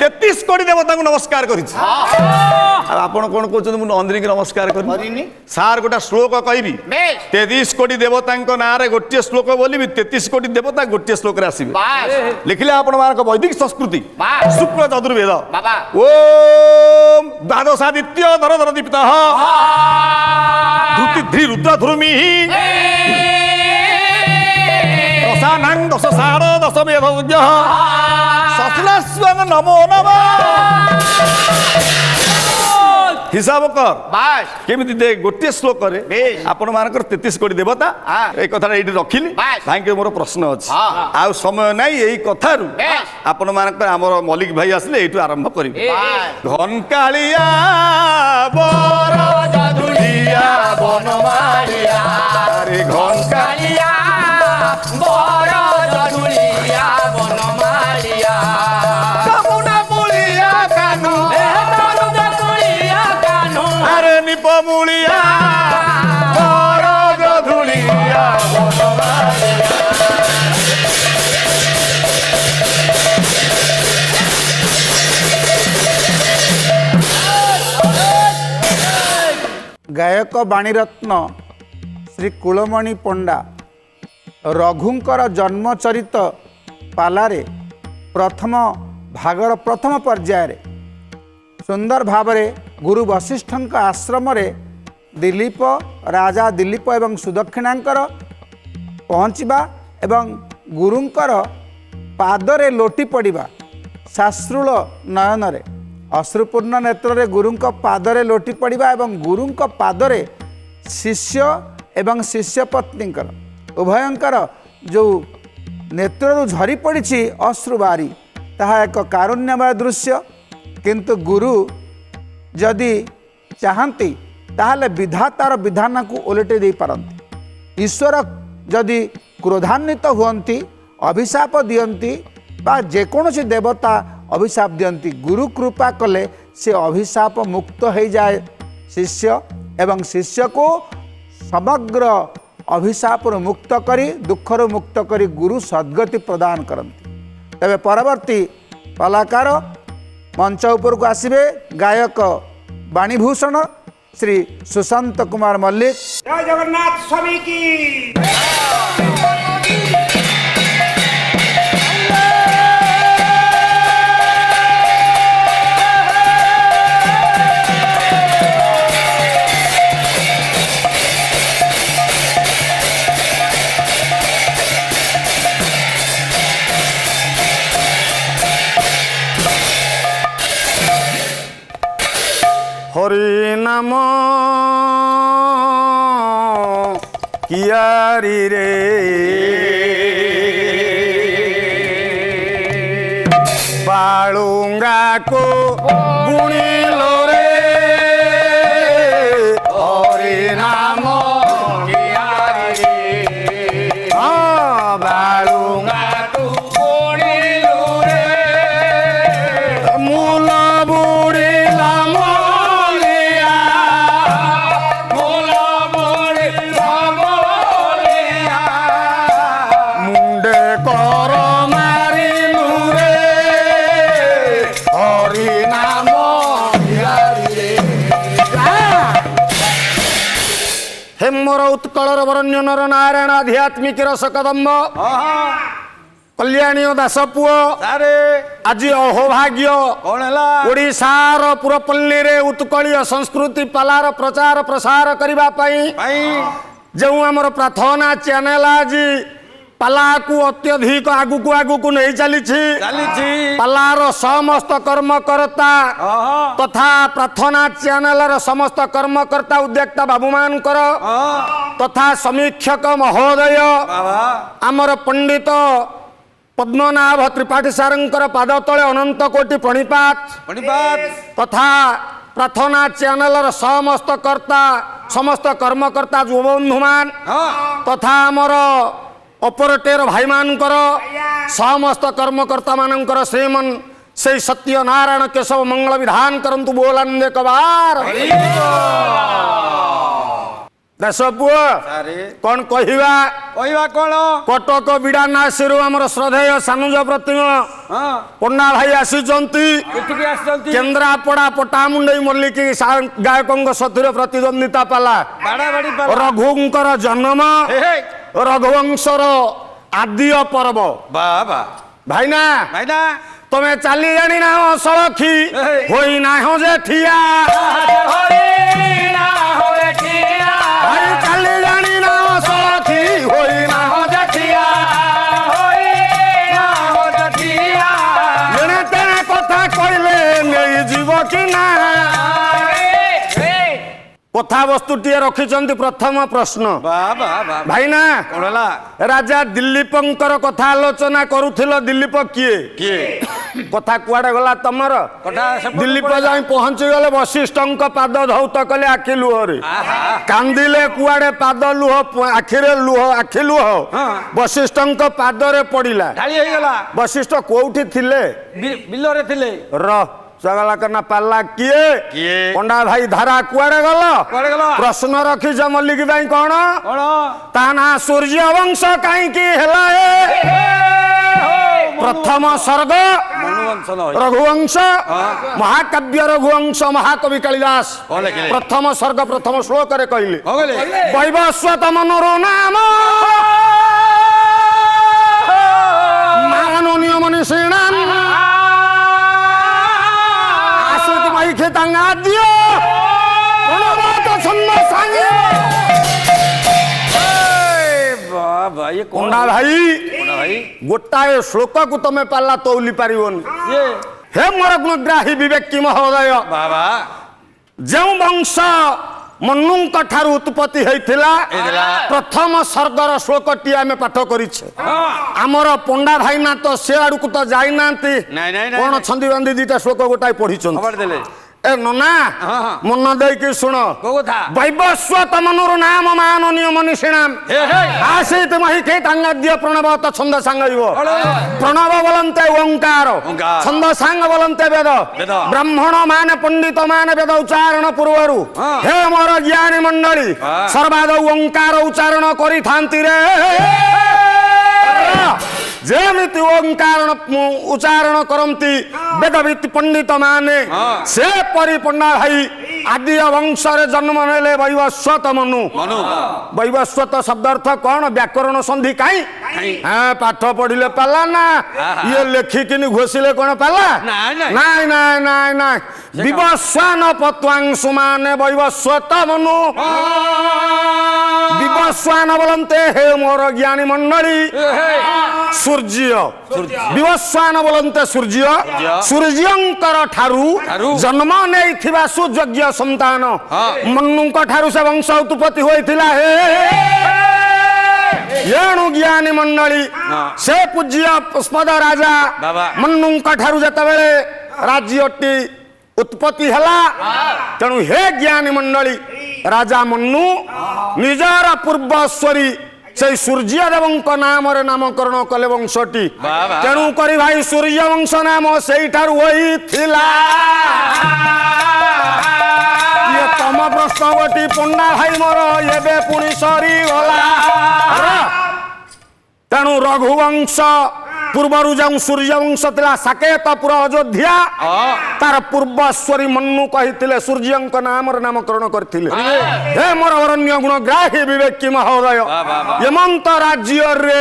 33 କୋଟି ଦେବତାଙ୍କୁ ନମସ୍କାର କରିଛି ଆଉ ଆପଣ କ'ଣ କହୁଛନ୍ତି ମୁଁ ନନ୍ଦିନୀକି ନମସ୍କାର କରିନି ସାର୍ ଗୋଟେ ଶ୍ଲୋକ କହିବି ବେଶ 33 କୋଟି ଦେବତାଙ୍କ ନାଁରେ ଗୋଟିଏ ଶ୍ଲୋକ ବୋଲିବି 33 କୋଟି ଦେବତା ଗୋଟିଏ ଶ୍ଲୋକରେ ଆସିବେ ବାସ୍। ଲେଖିଲେ ଆପଣମାନଙ୍କ ବୈଦିକ ସଂସ୍କୃତି ବାସ୍। ଶୁକ୍ଳ ଚତୁର୍ବେଦ ବାବା। ଓମ୍ ଦ୍ୱାଦଶାଦିତ୍ୟ ଧର ଧର ଦୀପ୍ତ ଧୃତି ରୁଦ୍ର ଧୃମି ଦଶାନାଂ ଦଶ ସାର ଦଶ ବେଦ ସସ୍ଲାସ୍ୱଂ ନମୋ ନମ ହିସାବ କର ବାସ୍। କେମିତି ଦେ ଗୋଟିଏ ଶ୍ଲୋକରେ ଆପଣ ମାନଙ୍କର 33 କୋଟି ଦେବତା ଏଇ କଥାଟା ଏଇଠି ରଖିଲି ବାସ୍। ଭାଇଙ୍କ ମୋର ପ୍ରଶ୍ନ ଅଛି ଆଉ ସମୟ ନାହିଁ ଏଇ କଥାରୁ ବାସ୍। ଆପଣ ମାନଙ୍କର ଆମର ମଲ୍ଲିକ ଭାଇ ଆସିଲେ ଏଇଠୁ ଆରମ୍ଭ କରିବେ ବାସ୍। ଘନକାଳିଆ ବର ଯଦୁଳିଆ ବନମାଳିଆ ଆରେ ଘନକାଳିଆ ବର ଜଡୁଳିଆ ବନମାଳିଆ କାମୁନା ମୁଳିଆ କାନୁ ଆରେ ନିପ ମୁଳିଆ ବର ଯଦୁଳିଆ ବନମାଳିଆ ଗାୟକ ବାଣୀରତ୍ନ ଶ୍ରୀ କୁଳମଣି ପଣ୍ଡା ରଘୁଙ୍କର ଜନ୍ମଚରିତ ପାଲାରେ ପ୍ରଥମ ଭାଗର ପ୍ରଥମ ପର୍ଯ୍ୟାୟରେ ସୁନ୍ଦର ଭାବରେ ଗୁରୁ ବଶିଷ୍ଠଙ୍କ ଆଶ୍ରମରେ ଦିଲ୍ଲୀପ ରାଜା ଦିଲ୍ଲୀପ ଏବଂ ସୁଦକ୍ଷିଣାଙ୍କର ପହଞ୍ଚିବା ଏବଂ ଗୁରୁଙ୍କର ପାଦରେ ଲୋଟି ପଡ଼ିବା ଶାସ୍ତ୍ରୁଳ ନୟନରେ ଅଶ୍ରୁପୂର୍ଣ୍ଣ ନେତ୍ରରେ ଗୁରୁଙ୍କ ପାଦରେ ଲୋଟି ପଡ଼ିବା ଏବଂ ଗୁରୁଙ୍କ ପାଦରେ ଶିଷ୍ୟ एवं शिष्य पत्नीଙ୍କର उभयଙ୍କର जो नेत्रରୁ झरी पड़ी अश्रु बारी ताहा एक कारुण्यमय दृश्य किंतु गुरु जदि चाहती ताहले विधातार विधान को ओलटे दे पारती ईश्वर जदि क्रोधान्वित हुअन्ति अभिशाप दियंती बा जेकोसी देवता अभिशाप दियंती गुरु कृपा कले से अभिशाप मुक्त हो जाए शिष्य एवं शिष्य को समग्र अभिशाप मुक्त करी दुखर मुक्त करी गुरु सद्गति प्रदान करती। तबे परवर्ती कलाकार मंच उपर को आसबे गायक वाणीभूषण श्री सुशांत कुमार मल्लिक। जय जगन्नाथ स्वामी की। हरि नाम कियारी रे बालुंगा को गुणिलो रे हरि नाम कियारी रे हाँ बालुंगा को गुणिलो रे मूल बुड़ी हेमर उत्कलर वरण्य नर नारायण आध्यात्मिक रस कदम्ब कल्याणी दास पुओ आज अहोभाग्य ओडिशार पुरपल्ली रे उत्कलीय संस्कृति पालार प्रचार प्रसार करने जो आमर प्रार्थना चैनल आज पाला को अत्यधिक आगु को नहीं चली पालार समस्त कर्मकर्ता तथा प्रार्थना चैनल समस्त कर्मकर्ता उद्योक्ता बाबूमान तथा समीक्षक महोदय आमर पंडित पद्मनाभ त्रिपाठी सारंकर पाद तले अनंत कोटि प्रणिपात तथा प्रार्थना चैनल समस्त कर्ता समस्त कर्मकर्ता युवबंधुमान तथा आमर ऑपरेटर भाई मानकर समस्त कर्मकर्ता मानकर श्रीमन से सत्यनारायण केशव मंगल विधान करंतु बोलानंद कबार दस पुओ कौन कहवा कौन कटक बिड़ानासी आमर श्रद्धेय सानुज प्रतिमा पंडा भाई आसीचंती केन्द्रापड़ा पटामुंडई मल्लिक गायकों सथुर प्रतिद्वंदिता पाला रघुंकर जन्म रघुवंशर आदि पर्व भाईना तुम्हें चली जानी ना सड़खी होई ना हो जे ठिया भाई चली जानी ना सड़खी होई ना हो जे ठिया जेने तेने कथा कहले नहीं जीव कि ना कथा वस्तु टी रखिंट प्रथम प्रश्न भाईना राजा दिलीपंकर कथा आलोचना करुथिल दिलीप किए कथा कुआडे गला तमर दिलीप जाई पहुंची गले वशिष्ठ पाद धौत कले आखि लुहरे कांदिले कुआडे पाद लुह आखिरे लुह आखि लुह वशिष्ठ पादरे पड़िला वशिष्ठ कोउठी थिले बिलरे थिले र सगला करना पाला किए पंडा भाई धारा कुआडे गल प्रश्न रखी मल्लिक भाई कौन ता ना सूर्य वंश कहीं हेला प्रथम सर्ग रघुवंश महाकाव्य रघुवंश महाकवि कालिदास प्रथम सर्ग प्रथम श्लोक रे कहले वैवस्वत मनोरो नाम मानो नियम निषेणान कोंडा भाई गोटाए श्लोक को तुम्हें पाला तौली पारिबन हे मोर गुणग्राही विवेकी महोदय जो वंश ମନୁଙ୍କ ଠାରୁ ଉତ୍ପତ୍ତି ହେଇଥିଲା ପ୍ରଥମ ସର୍ଗର ଶ୍ଳୋକଟି ଆମେ ପାଠ କରିଛେ ଆମର ପଣ୍ଡା ଭାଇନା ତ ସେ ଆଡକୁ ତ ଯାଇନାହାନ୍ତି କଣ ଛନ୍ଦି ବାନ୍ଧି ଦିଟା ଶ୍ଳୋକ ଗୋଟାଏ ପଢିଛନ୍ତି ଏ ନନା ମନ ଦେଇକି ଶୁଣ ବୈବସ୍ୱତ ମନୁର ନାମ ମାନନୀୟ ମନୀଷିଣାମ ଆସୀତ ମହିକେ ତାଙ୍ଗାଦ୍ୟ ପ୍ରଣବ ତ ଛନ୍ଦ ସାଙ୍ଗଇବ ପ୍ରଣବ ବୋଲନ୍ତେ ଓଙ୍କାର ଛନ୍ଦ ସାଙ୍ଗ ବୋଲନ୍ତେ ବେଦ ବ୍ରାହ୍ମଣ ମାନେ ପଣ୍ଡିତ ମାନେ ବେଦ ଉଚ୍ଚାରଣ ପୂର୍ବରୁ ହେ ମୋର ଜ୍ଞାନୀ ମଣ୍ଡଳୀ ସର୍ବାଦ ଓଙ୍କାର ଉଚ୍ଚାରଣ କରିଥାନ୍ତି ରେ ଯେମିତି ଓଙ୍କାର ଉଚ୍ଚାରଣ କରନ୍ତି ବେଦବିତ ପଣ୍ଡିତ ମାନେ ସେପରି ପଣ୍ଡା ଭାଇ ଆଦି ବଂଶରେ ଜନ୍ମ ନେଲେ ବୈବସ୍ୱତ ମନୁ ବୈବସ୍ୱତ ଶବ୍ଦ ଅର୍ଥ କଣ ବ୍ୟାକରଣ ସନ୍ଧି କାଇଁ ପାଠ ପଢିଲେ ପାଲା ନା ଇଏ ଲେଖିକିନି ଘୋଷିଲେ କଣ ପାଲା ନାଇଁ ନାଇଁ ନାଇଁ ନାଇଁ ବିବସ୍ୱାନ ପତ୍ୱାଂଶୁ ମାନେ ବୈବସ୍ୱତ ମନୁ ବିବସ୍ୱାନ ବୋଲନ୍ତେ ହେ ମୋର ଜ୍ଞାନୀ ମଣ୍ଡଳୀ ସୂର୍ଯ୍ୟ ବିବସ୍ୱାନ ବୋଲନ୍ତେ ସୂର୍ଯ୍ୟ ସୂର୍ଯ୍ୟଙ୍କର ଠାରୁ ଜନ୍ମ ନେଇଥିବା ସୁଯୋଗ୍ୟ ସନ୍ତାନ ମନୁଙ୍କ ଠାରୁ ସେ ବଂଶ ଉତ୍ପତ୍ତି ହୋଇଥିଲା ହେ ଏଣୁ ଜ୍ଞାନୀ ମଣ୍ଡଳୀ ସେ ପୂଜ୍ୟ ପୁଷ୍ପଦ ରାଜା ମନୁଙ୍କ ଠାରୁ ଯେତେବେଳେ ରାଜ୍ୟଟି ଉତ୍ପତ୍ତି ହେଲା ତେଣୁ ହେ ଜ୍ଞାନୀ ମଣ୍ଡଳୀ ରାଜା ମନୁ ନିଜର ପୂର୍ବଶ୍ୱରୀ ସେଇ ସୂର୍ଯ୍ୟଦେବଙ୍କ ନାମରେ ନାମକରଣ କଲେ ବଂଶଟି ତେଣୁ କରି ଭାଇ ସୂର୍ଯ୍ୟ ବଂଶ ନାମ ସେଇଠାରୁ ହୋଇଥିଲା ଇଏ ତମ ପ୍ରଶ୍ନ ଗୋଟି ପଣ୍ଡା ଭାଇ ମୋର ଏବେ ପୁଣି ସରିଗଲା ତେଣୁ ରଘୁବଂଶ ପୂର୍ବରୁ ଯେଉଁ ସୂର୍ଯ୍ୟବଂଶ ଥିଲା ସାକେତପୁର ଅଯୋଧ୍ୟା ତାର ପୂର୍ବଶ୍ୱରୀ ମନୁ କହିଥିଲେ ସୂର୍ଯ୍ୟଙ୍କ ନାମରେ ନାମକରଣ କରିଥିଲେ ହେ ମୋର ଅରଣ୍ୟ ଗୁଣ ଗ୍ରାହୀ ବିବେକୀ ମହୋଦୟ ଏମନ୍ତ ରାଜ୍ୟରେ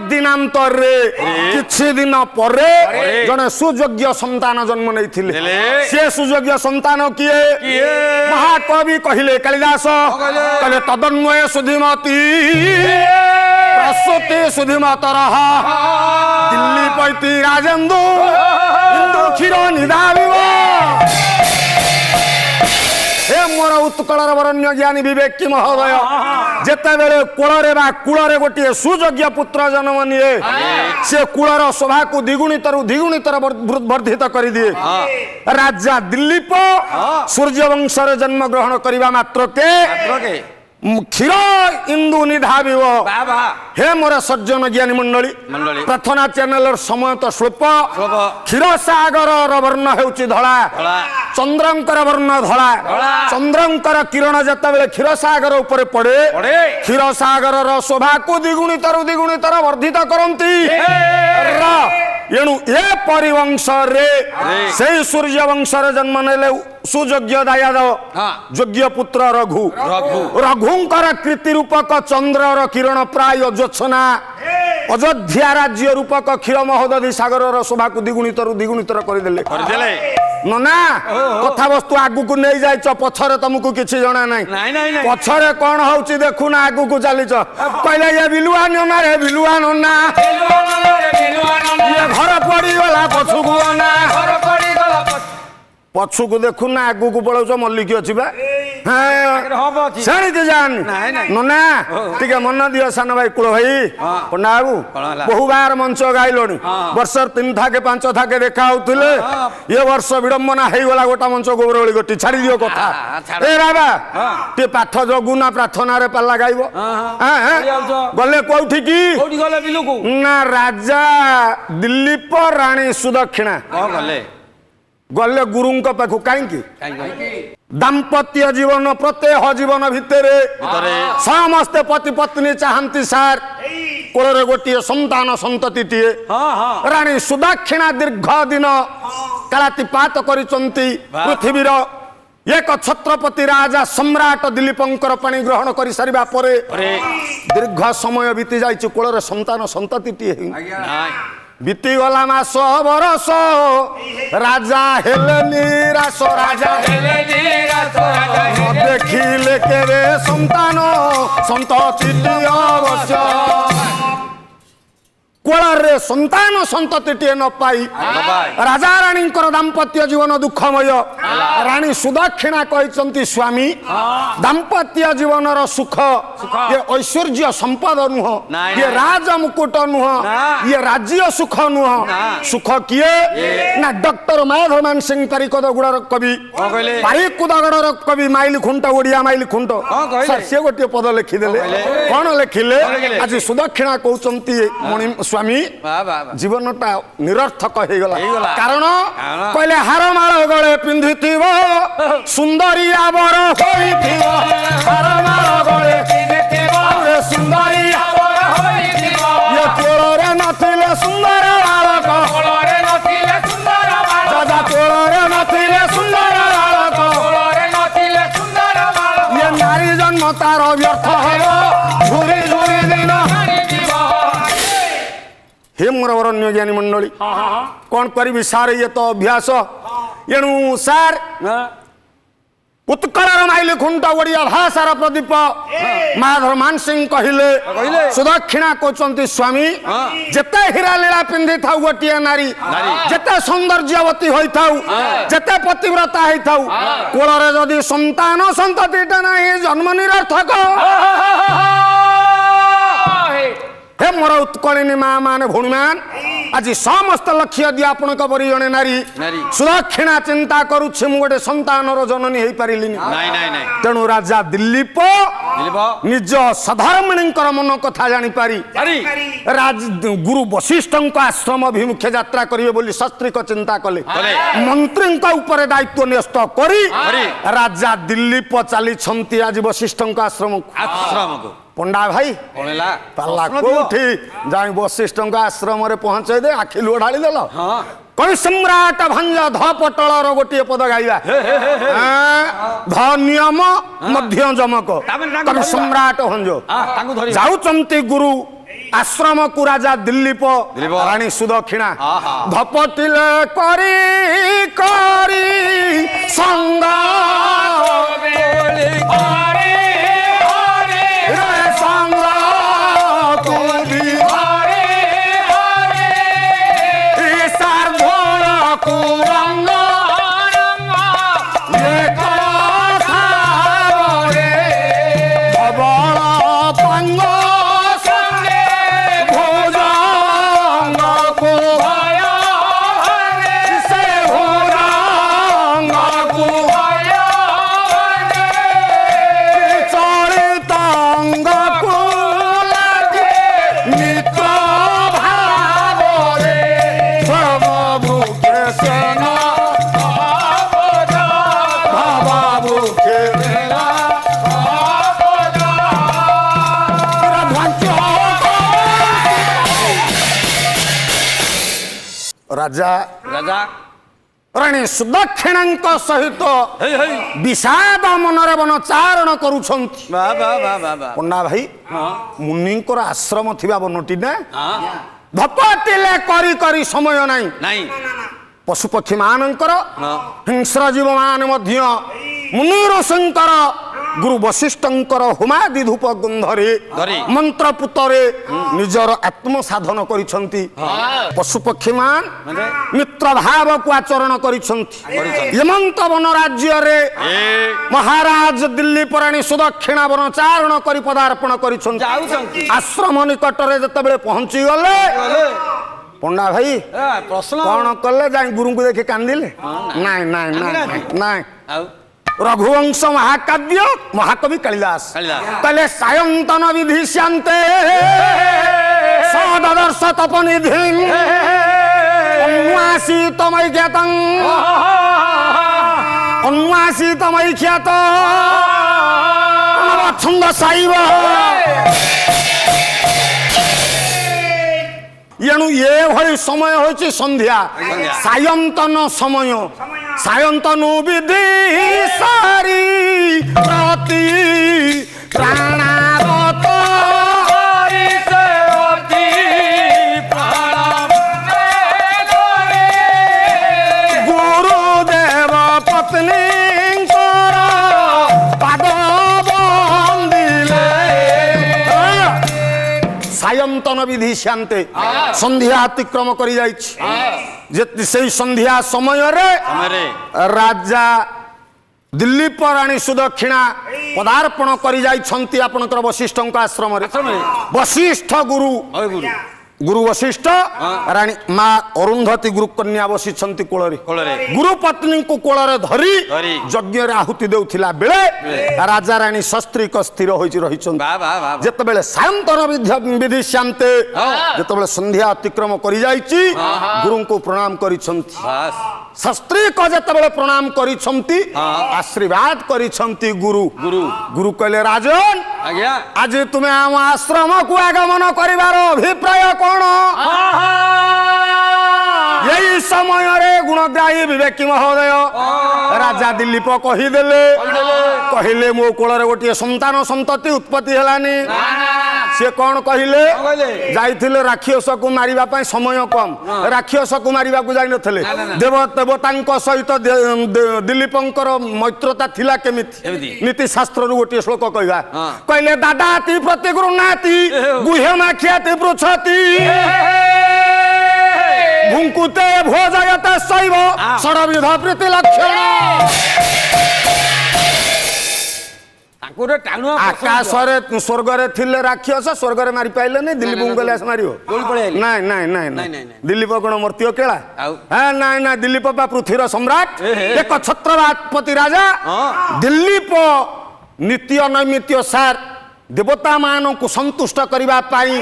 ଦିନାନ୍ତରରେ କିଛି ଦିନ ପରେ ଜଣେ ସୁଯୋଗ୍ୟ ସନ୍ତାନ ଜନ୍ମ ନେଇଥିଲେ ସେ ସୁଯୋଗ୍ୟ ସନ୍ତାନ କିଏ ମହାକବି କହିଲେ କାଳିଦାସ କହିଲେ ତଦନ୍ୱୟ ସୁଧିମତି ପ୍ରସୂତି ସୁଧିମତରଃ ଦିଲ୍ଲୀ ପୈତି ରାଜେନ୍ଦୁ ହିନ୍ଦୁ କ୍ଷୀର ନିଧାବିବ ହେ ମୋର ଉତ୍କଳର ବରଣ୍ୟ ଜ୍ଞାନୀ ବିବେକୀ ମହୋଦୟ ଯେତେବେଳେ କୋଳରେ ବା କୂଳରେ ଗୋଟିଏ ସୁଯୋଗ୍ୟ ପୁତ୍ର ଜନ୍ମ ନିଏ ସେ କୂଳର ଶୋଭାକୁ ଦ୍ୱିଗୁଣିତର ବର୍ଦ୍ଧିତ କରିଦିଏ ରାଜା ଦିଲ୍ଲୀପ ସୂର୍ଯ୍ୟ ବଂଶରେ ଜନ୍ମ ଗ୍ରହଣ କରିବା ମାତ୍ରକେ କ୍ଷୀର ଇନ୍ଦୁ ନିଧାବିବ ହେ ମୋର ସଜ୍ଜନ ଜ୍ଞାନୀ ମଣ୍ଡଳୀ ପ୍ରାର୍ଥନା ଚ୍ୟାନେଲର ସମୟ ତ ସ୍ୱଳ୍ପ କ୍ଷୀରସାଗରର ବର୍ଣ୍ଣ ହେଉଛି ଧଳା ଚନ୍ଦ୍ରଙ୍କର ବର୍ଣ୍ଣ ଧଳା ଚନ୍ଦ୍ରଙ୍କର କିରଣ ଯେତେବେଳେ କ୍ଷୀରସାଗର ଉପରେ ପଡେ କ୍ଷୀରସାଗରର ଶୋଭାକୁ ଦ୍ୱିଗୁଣିତର ବର୍ଦ୍ଧିତ କରନ୍ତି ଏଣୁ ଏ ପରିବଂଶରେ ସେଇ ସୂର୍ଯ୍ୟ ବଂଶରେ ଜନ୍ମ ନେଲେ ସୁଯୋଗ୍ୟ ଦାୟାଦ ଯୋଗ୍ୟ ପୁତ୍ର ରଘୁଙ୍କର କୀର୍ତ୍ତି ରୂପକ ଚନ୍ଦ୍ରର କିରଣ ପ୍ରାୟ ଜ୍ୟୋତ୍ସନା ଅଯୋଧ୍ୟା ରାଜ୍ୟ ରୂପକ କ୍ଷୀର ମହୋଦଧି ସାଗରର ଶୋଭାକୁ ଦ୍ୱିଗୁଣିତର କରିଦେଲେ ନନା କଥାବସ୍ତୁ ଆଗକୁ ନେଇ ଯାଇଛ ପଛରେ ତମକୁ କିଛି ଜଣା ନାହିଁ ପଛରେ କଣ ହଉଛି ଦେଖୁନା ଆଗକୁ ଚାଲିଛ କହିଲେ ଇଏ ବିଲୁଆ ନନା ରେ ବିଲୁଆ ନନା ଇଏ ଘର ପଡିଗଲା ପଛକୁ ନା ପଛକୁ ଦେଖୁନା ଆଗକୁ ପଳଉଛ ମଲ୍ଲିକ ଅଛି ବା ସେଣିକି ଜାନି ନନା ଟିକେ ମନ ଦିଅ ସାନ ଭାଇ କୁଳ ଭାଇ ପଣ୍ଡା ବାବୁ ବହୁବାର ମଞ୍ଚ ଗାଇଲଣି ବର୍ଷର 3 ଥାକେ 5 ଥାକେ ଦେଖା ହଉଥିଲେ ଏ ବର୍ଷ ବିଡମ୍ବନା ହେଇଗଲା ଗୋଟା ମଞ୍ଚ ଗୋବରଳି ଗୋଟି ଛାଡି ଦିଅ କଥା ଏ ରାବା ଟିକେ ପାଠ ଜଗୁ ନା ପ୍ରାର୍ଥନାରେ ପାଲା ଗାଇବ ଗଲେ କୋଉଠି କି ନା ରାଜା ଦିଲ୍ଲୀପ ରାଣୀ ସୁଦକ୍ଷିଣା ଗଲେ ଗୁରୁଙ୍କ ପାଖକୁ କାହିଁକି ଦାମ୍ପତ୍ୟ ଜୀବନ ପ୍ରତ୍ୟହ ଜୀବନ ଭିତରେ ସମସ୍ତେ ପତି ପତ୍ନୀ ଚାହାନ୍ତି ସାର୍ କୋଳରେ ଗୋଟିଏ ସନ୍ତାନ ସନ୍ତତିଟିଏ ରାଣୀ ସୁଦକ୍ଷିଣା ଦୀର୍ଘ ଦିନ କାଳାତିପାତ କରିଛନ୍ତି ପୃଥିବୀର ଏକ ଛତ୍ରପତି ରାଜା ସମ୍ରାଟ ଦିଲ୍ଲୀପଙ୍କର ପାଣି ଗ୍ରହଣ କରି ସାରିବା ପରେ ଦୀର୍ଘ ସମୟ ବିତି ଯାଇଛି କୋଳରେ ସନ୍ତାନ ସନ୍ତତିଟିଏ ବିତିଗଲା ମାସ ବରଷ ରାଜା ହେଲେ ନିରାଶ ଦେଖିଲେ କେବେ ସନ୍ତାନ ସନ୍ତତିଟି ଅବଶ୍ୟ कोଳରେ ସନ୍ତାନ ସନ୍ତତିଟିଏ ନ ପାଇ ରାଜା ରାଣୀଙ୍କର ଦାମ୍ପତ୍ୟ ଜୀବନ ଦୁଃଖମୟ। ରାଣୀ ସୁଦକ୍ଷିଣା କହିଛନ୍ତି ସ୍ୱାମୀ ଦାମ୍ପତ୍ୟ ଜୀବନର ସୁଖ ଇଏ ଐଶ୍ୱର୍ଯ୍ୟ ସମ୍ପଦ ନୁହଁ, ଇଏ ରାଜ ମୁକୁଟ ନୁହଁ, ଇଏ ରାଜ୍ୟ ସୁଖ ନୁହଁ। ସୁଖ କିଏ ନା ଡକ୍ଟର ମାଧବମାନ ସିଂ ପାରିକଦ ଗୁଡ଼ର କବି ପାରିକୁଦଗଡ଼ର କବି ମାଇଲି ଖୁଣ୍ଟ ଓଡ଼ିଆ ମାଇଲି ଖୁଣ୍ଟ ସେ ଗୋଟିଏ ପଦ ଲେଖିଦେଲେ। କଣ ଲେଖିଲେ? ଆଜି ସୁଦକ୍ଷିଣା କହୁଛନ୍ତି ସ୍ୱାମୀ ଜୀବନଟା ନିରର୍ଥକ ହେଇଗଲା। କାରଣ କହିଲେ ହାରମାଳ ଗଳେ ପିନ୍ଧିଥିବ ସୁନ୍ଦରୀ ଆବର ହୋଇଥିବ, ହାରମାଳ ଗଳେ ପିନ୍ଧିଥିବ ସୁନ୍ଦରୀ ଆବର ହୋଇଥିବ, ଇଏ କୋଳରେ ନଥିଲେ ସୁନ୍ଦର ବାଳକ, କୋଳରେ ନଥିଲେ ସୁନ୍ଦର ବାଳକ, ଦାଦା କୋଳରେ ନଥିଲେ ସୁନ୍ଦର ବାଳକ, କୋଳରେ ନଥିଲେ ସୁନ୍ଦର ବାଳକ, ଇଏ ନାରୀ ଜନ୍ମ ତାର ବ୍ୟର୍ଥ ହେବ, ଝୁରି ଝୁରି ଦିନ हे मोर वरण्य ज्ञानी मंडली कौन करी सार ये तो अभ्यास एणु सार उत्कलर माइली खुंट ओडिया भाषार प्रदीप माधवमान सिंह कहले सुदक्षिणा कहते स्वामी जेते हीरा लीला पिंधि थाउ गोटे नारी जेते सौंदर्यवती होई थाउ जेते पतिव्रता होई थाउ कोଳରେ जदि संतान संततिटा नाही जन्म निरर्थक। हे मोर उत्कलिनी माँ मान भौणी मान आज समस्त लक्ष्य दिया आपण परी जड़े नारी सुदक्षिणा चिंता करुच्छे मु गोटे संतानर जननी हो पारि तेणु राजा दिलीप निज सधर्मिणींकर मन कथा जानी पारी गुरु वशिष्ठ आश्रम अभिमुखे यात्रा करिवे बोली सस्त्रीक चिंता कले मंत्री ऊपर दायित्व न्यस्त करी राजा दिलीप चली आज वशिष्ठ आश्रम को पंडा भाई पाला कोठी जाई वशिष्ठ आश्रम रे पहुंचे दे आखि लुह ढाली देल कवि सम्राट भंज धपटल गोटे पद गाइबा ध नियम मध्य जमक कवि सम्राट भंज जाउचंती गुरु आश्रम को राजा दिलीप रानी सुदक्षिणा धपटिले करी करी संग राजा राजा राणी सुदक्षिणा सहित विषाद मनरे वन चारण करुछंती पंडा भाई मुनिंकर आश्रम थिबा बनटी ना धपटिले करी करी समय नाही पशुपक्षी मानकर हिंस्र जीव मान मध्य मुनि ऋषिंकर गुरु वशिष्ठंकर होमादि धूप गंधरे मंत्र पुतरे निजर आत्म साधन करिसंती पशुपक्षी मान मित्र भाव को आचरण करिसंती हेमंत वन राज्य रे महाराज दिल्लीप राणी सुदक्षिणा वन चारण करि पदार्पण करिसंती आश्रम निकट रे जते बेले पहुंची गले पंडा भाई प्रश्न कौन कले जाई गुरु को देखे कांदिले नाय नाय नाय नाय रघुवंश महाकाव्य महाकवि कालिदास कहले सायंतन विधि शांते सदर्श तपनिधि अन्वासितमय ख्यातं अन्वासितमय ख्यात छंद साइव एणु ये भली समय होची संध्या सायंतन समय सायंतनु विधि सारी प्रति प्राणारत गुरुदेव पत्नी पाद बंदिले सायं ସାୟନ୍ତନ ବିଧି ଶ୍ୟାନ୍ତେ ସନ୍ଧ୍ୟା ଅତିକ୍ରମ କରି ଯାଇଛି ସେଇ ସନ୍ଧ୍ୟା ସମୟରେ ରାଜା ଦିଲ୍ଲୀପ ରାଣୀ ସୁଦକ୍ଷିଣା ପଦାର୍ପଣ କରି ଯାଇଛନ୍ତି ଆପଣଙ୍କର ବଶିଷ୍ଠଙ୍କ ଆଶ୍ରମରେ ବଶିଷ୍ଠ ଗୁରୁ ବଶିଷ୍ଠ ରାଣୀ ମା ଅରୁନ୍ଧତୀ ଗୁରୁ କନ୍ୟା ବସିଛନ୍ତି କୋଳରେ ଗୁରୁ ପତ୍ନୀଙ୍କୁ କୋଳରେ ଧରି ଯଜ୍ଞରେ ଆହୁତି ଦେଉଥିଲା ବେଳେ ରାଜା ରାଣୀ ଶସ୍ତ୍ରୀକ ସ୍ଥିର ହୋଇଛି ରହିଛନ୍ତି ଯେତେବେଳେ ସାୟନ୍ତନ ବିଧି ଶ୍ୟାନ୍ତେ ଯେତେବେଳେ ସନ୍ଧ୍ୟା ଅତିକ୍ରମ କରି ଯାଇଛି ଗୁରୁଙ୍କୁ ପ୍ରଣାମ କରିଛନ୍ତି ଶସ୍ତ୍ରୀକ ଯେତେବେଳେ ପ୍ରଣାମ କରିଛନ୍ତି ଆଶୀର୍ବାଦ କରିଛନ୍ତି ଗୁରୁ କହିଲେ ରାଜନ ଆଜି ତୁମେ ଆମ ଆଶ୍ରମକୁ ଆଗମନ କରିବାର ଅଭିପ୍ରାୟ କଣ ଏହି ସମୟରେ ଗୁଣଗ୍ରାହୀ ବିବେକୀ ମହୋଦୟ ରାଜା ଦିଲ୍ଲୀପ କହିଲେ ମୋ କୋଳରେ ଗୋଟିଏ ସନ୍ତାନ ସନ୍ତତି ଉତ୍ପତ୍ତି ହେଲାନି ସିଏ କଣ କହିଲେ ଯାଇଥିଲେ ରାକ୍ଷସକୁ ମାରିବା ପାଇଁ ସମୟ କମ ରାକ୍ଷସକୁ ମାରିବାକୁ ଯାଇନଥିଲେ ଦେବତାଙ୍କ ସହିତ ଦିଲ୍ଲୀପଙ୍କର ମୈତ୍ରତା ଥିଲା କେମିତି ନୀତି ଶାସ୍ତ୍ରରୁ ଗୋଟିଏ ଶ୍ଲୋକ କହିବା କହିଲେ ଦାଦାତି ପ୍ରତି ଗୃହ୍ଣାତି ଗୁହ୍ୟମାଖ୍ୟାତି ପୃଚ୍ଛତି ଭୁଙ୍କୁତେ ଭୋଜୟତେ ଶୈବ ଷଡ଼ବିଧ ପ୍ରୀତି ଲକ୍ଷଣ ଆକାଶରେ ସ୍ୱର୍ଗରେ ଥିଲେ ରାକ୍ଷସ ସ୍ୱର୍ଗରେ ମାରି ପାଇଲେନି ଦିଲ୍ଲୀପ ଗଲେ ଆସ ମାରିବ ନାଇଁ ଦିଲ୍ଲୀପ କଣ ମର୍ତ୍ତ୍ୟ କେଳା ନାଇଁ ଦିଲ୍ଲୀପ ବା ପୃଥ୍ୱୀର ସମ୍ରାଟ ଏକ ଛତ୍ରପତି ରାଜା ଦିଲ୍ଲୀପ ନିତ୍ୟ ନୈମିତ୍ୟ ସାର ଦେବତା ମାନଙ୍କୁ ସନ୍ତୁଷ୍ଟ କରିବା ପାଇଁ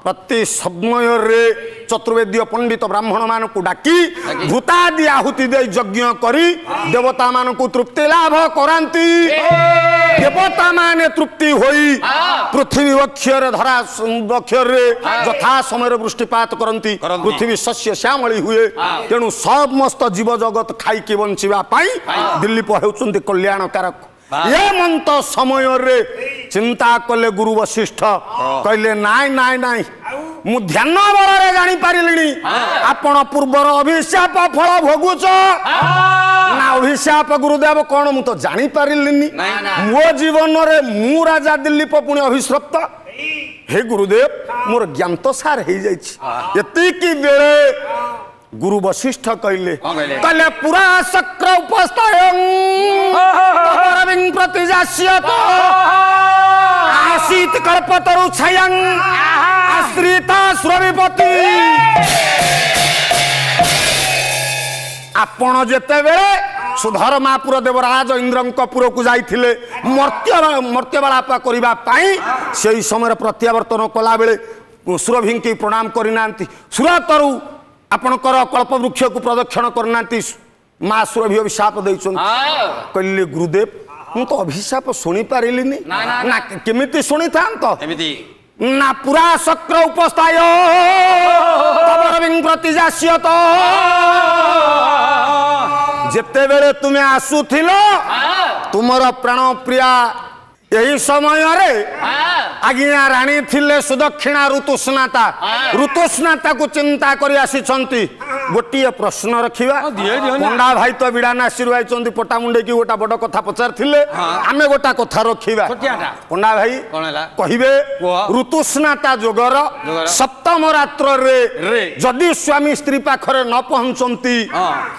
ପ୍ରତି ସମୟରେ ଚତୁର୍ବେଦୀୟ ପଣ୍ଡିତ ବ୍ରାହ୍ମଣ ମାନଙ୍କୁ ଡାକି ଭୂତାଦି ଆହୁତି ଦେଇ ଯଜ୍ଞ କରି ଦେବତା ମାନଙ୍କୁ ତୃପ୍ତି ଲାଭ କରାନ୍ତି ଦେବତା ମାନେ ତୃପ୍ତି ହୋଇ ପୃଥିବୀ ବକ୍ଷରେ ଧରା ବକ୍ଷରେ ଯଥା ସମୟରେ ବୃଷ୍ଟିପାତ କରନ୍ତି ପୃଥିବୀ ଶସ୍ୟ ଶ୍ୟାମଳି ହୁଏ ତେଣୁ ସମସ୍ତ ଜୀବ ଜଗତ ଖାଇକି ବଞ୍ଚିବା ପାଇଁ ଦିଲ୍ଲୀପ ହେଉଛନ୍ତି କଲ୍ୟାଣକାରକ ଏମନ୍ତ ସମୟରେ ଚିନ୍ତା କଲେ ଗୁରୁ ବଶିଷ୍ଠ କହିଲେ ନାଇଁ ମୁଁ ଧ୍ୟାନ ବଳରେ ଜାଣିପାରିଲିଣି ଆପଣ ପୂର୍ବର ଅଭିଶାପ ଫଳ ଭୋଗୁଛ ନା ଅଭିଶାପ ଗୁରୁଦେବ କଣ ମୁଁ ତ ଜାଣିପାରିଲିନି ମୋ ଜୀବନରେ ମୁଁ ରାଜା ଦିଲ୍ଲୀପ ପୁଣି ଅଭିଶ୍ରପ୍ତ ହେ ଗୁରୁଦେବ ମୋର ଜ୍ଞାତ ସାର ହେଇଯାଇଛି ଏତିକି ବେଳେ गुरु वशिष्ठ कहले पुरा शक्र उपस्थयं प्रतिजास्यत आसीत कल्पतरु छयं आश्रिता सुरविपति आपण जेते बेले सुधर महापुर देवराज इंद्रपुर को जाइथिले मर्त्यबालाप करबा पई सेही समय प्रत्यावर्तन कला बेले सुरभि की प्रणाम करिनांती सुरतरु आपणकर कल्प वृक्ष को प्रदक्षिण करना माँ सुरभि अभिशाप कहले गुरुदेव मु तो अभिशाप शुणी पारिली ना केमिति शुणी था ना पूरा शक्र उपस्थाय प्रतिजास्यत जेते बेले तुमे आसुथिल तुमर प्राण प्रिया यही समय आज्ञा राणी थिले सुदक्षिणा ऋतुस्नाता को चिंता करी आसी गोटे प्रश्न रखिबा पंडा भाई तो बिड़ा नासी रही पटा मुंडे की गोटा बड़ कथा पचार आमे गोटा कथा रखिबा पंडा भाई कहिबे ऋतुस्नाता जोगर सप्तम रात्र रे जदि स्वामी स्त्री पाखरे न पहुंचंती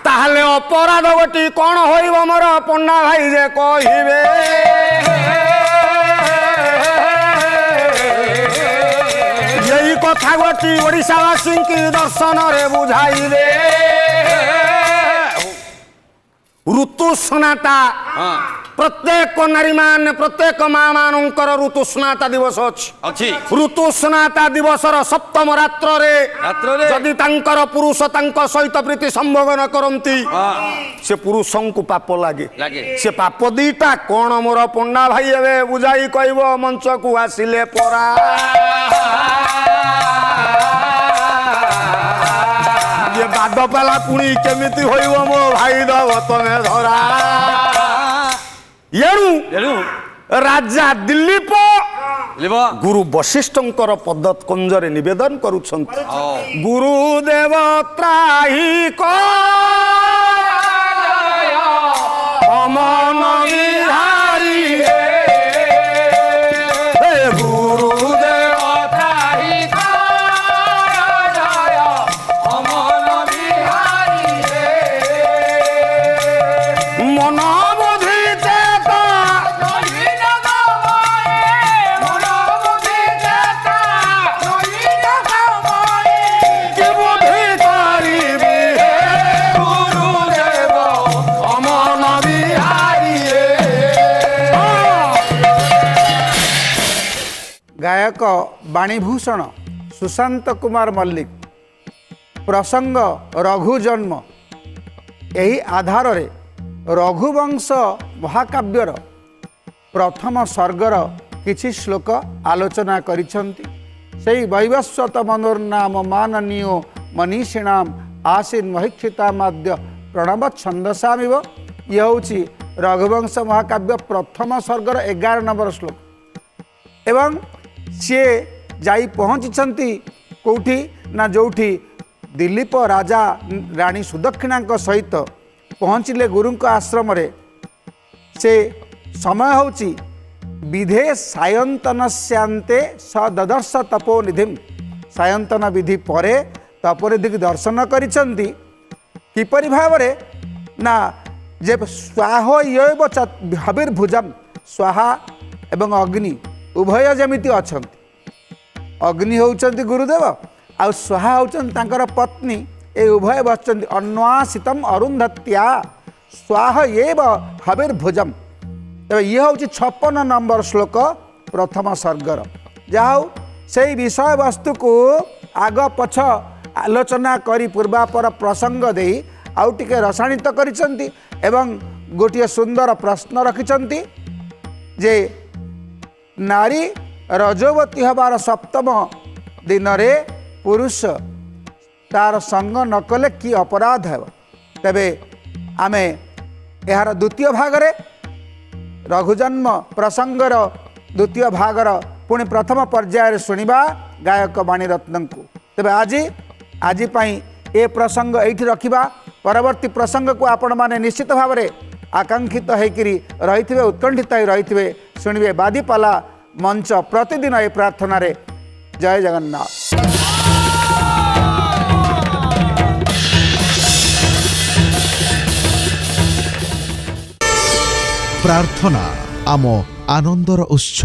ताहले अपराध गोटी कोन होइबो मोर पंडा भाई जे कहिबे यही कथा गोटी ओडिशावासी की दर्शन रे बुझाई दे ऋतुस्नाता प्रत्येक नारी मान प्रत्येक माँ मानकर ऋतुस्नाता दिवस अछि ऋतुस्नाता दिवसर सप्तम रात्र रे जदि तांकर पुरुष तांक सहित प्रीति संभोग न करंती से पुरुषों को पाप लागे से पाप दीटा कोन मोर पंडा भाई एबे बुझाई कहबो मंच को आसिले परा ये बाद पाला पुणी केमिति होइबो मो भाई दब तमे धरा येणु राजा दिल्लीप गुरु वशिष्ठंकर पद कंजरे निवेदन करुछंती गुरुदेव त्राही को अमन विहारी हे गुरुदेव মন বুদ্ধি চেতা কি বুদ্ধি করিবি হে গুরুদেব অমন বিহারী রে। ଗାୟକ ବାଣୀଭୂଷଣ ସୁଶାନ୍ତ କୁମାର ମଲ୍ଲିକ ପ୍ରସଙ୍ଗ ରଘୁ ଜନ୍ମ ଏହି ଆଧାରରେ ରଘୁବଂଶ ମହାକାବ୍ୟର ପ୍ରଥମ ସର୍ଗର କିଛି ଶ୍ଲୋକ ଆଲୋଚନା କରିଛନ୍ତି। ସେହି ବୈବସ୍ୱତ ମନୋର୍ନାମ ମାନନୀୟ ମନୀଷିଣାମ ଆସୀନ ମହିକ୍ଷିତା ମାଦ୍ୟ ପ୍ରଣବ ଛନ୍ଦସାମିବ। ଇଏ ହେଉଛି ରଘୁବଂଶ ମହାକାବ୍ୟ ପ୍ରଥମ ସର୍ଗର 11 ନମ୍ବର ଶ୍ଲୋକ। ଏବଂ ସିଏ ଯାଇ ପହଞ୍ଚିଛନ୍ତି କେଉଁଠି ନା ଯେଉଁଠି ଦିଲ୍ଲୀପ ରାଜା ରାଣୀ ସୁଦକ୍ଷିଣାଙ୍କ ସହିତ ପହଞ୍ଚିଲେ ଗୁରୁଙ୍କ ଆଶ୍ରମରେ। ସେ ସମୟ ହେଉଛି ବିଧେ ସାୟନ୍ତନସ୍ୟାନ୍ତେ ସ ଦଦର୍ଶ ତପୋନିଧିମ୍। ସାୟନ୍ତନ ବିଧି ପରେ ତପୋନିଧିକି ଦର୍ଶନ କରିଛନ୍ତି। କିପରି ଭାବରେ ନା ଯେ ସ୍ୱାହ ୟୈବ ହବିର୍ଭୁଜମ୍, ସ୍ୱାହା ଏବଂ ଅଗ୍ନି ଉଭୟ ଯେମିତି ଅଛନ୍ତି। ଅଗ୍ନି ହେଉଛନ୍ତି ଗୁରୁଦେବ ଆଉ ସ୍ୱାହା ହେଉଛନ୍ତି ତାଙ୍କର ପତ୍ନୀ। ଏ ଉଭୟ ବସିଛନ୍ତି ଅନ୍ୱାସିତମ୍ ଅରୁନ୍ଧତ୍ୟା ସ୍ୱାହ ଏବ ହବିର୍ଭୁଜମ୍। ତେବେ ଇଏ ହେଉଛି 56 ନମ୍ବର ଶ୍ଲୋକ ପ୍ରଥମ ସର୍ଗର। ଯାହା ହଉ ସେଇ ବିଷୟବସ୍ତୁକୁ ଆଗ ପଛ ଆଲୋଚନା କରି ପୂର୍ବାପର ପ୍ରସଙ୍ଗ ଦେଇ ଆଉ ଟିକେ ରସାଣିତ କରିଛନ୍ତି ଏବଂ ଗୋଟିଏ ସୁନ୍ଦର ପ୍ରଶ୍ନ ରଖିଛନ୍ତି ଯେ ନାରୀ ରଜୋବତୀ ହେବାର 7ମ ଦିନରେ ପୁରୁଷ ତାର ସଙ୍ଗ ନ କଲେ କି ଅପରାଧ ହେବ। ତେବେ ଆମେ ଏହାର ଦ୍ୱିତୀୟ ଭାଗରେ ରଘୁଜନ୍ମ ପ୍ରସଙ୍ଗର ଦ୍ୱିତୀୟ ଭାଗର ପୁଣି ପ୍ରଥମ ପର୍ଯ୍ୟାୟରେ ଶୁଣିବା ଗାୟକ ବାଣୀରତ୍ନଙ୍କୁ। ତେବେ ଆଜି ପାଇଁ ଏ ପ୍ରସଙ୍ଗ ଏଇଠି ରଖିବା। ପରବର୍ତ୍ତୀ ପ୍ରସଙ୍ଗକୁ ଆପଣମାନେ ନିଶ୍ଚିତ ଭାବରେ ଆକାଂକ୍ଷିତ ହେଇକିରି ରହିଥିବେ, ଉତ୍କଣ୍ଠିତ ହୋଇ ରହିଥିବେ। ଶୁଣିବେ ବାଦିପାଲା ମଞ୍ଚ ପ୍ରତିଦିନ ଏ ପ୍ରାର୍ଥନାରେ। ଜୟ ଜଗନ୍ନାଥ। ପ୍ରାର୍ଥନା ଆମ ଆନନ୍ଦର ଉତ୍ସ।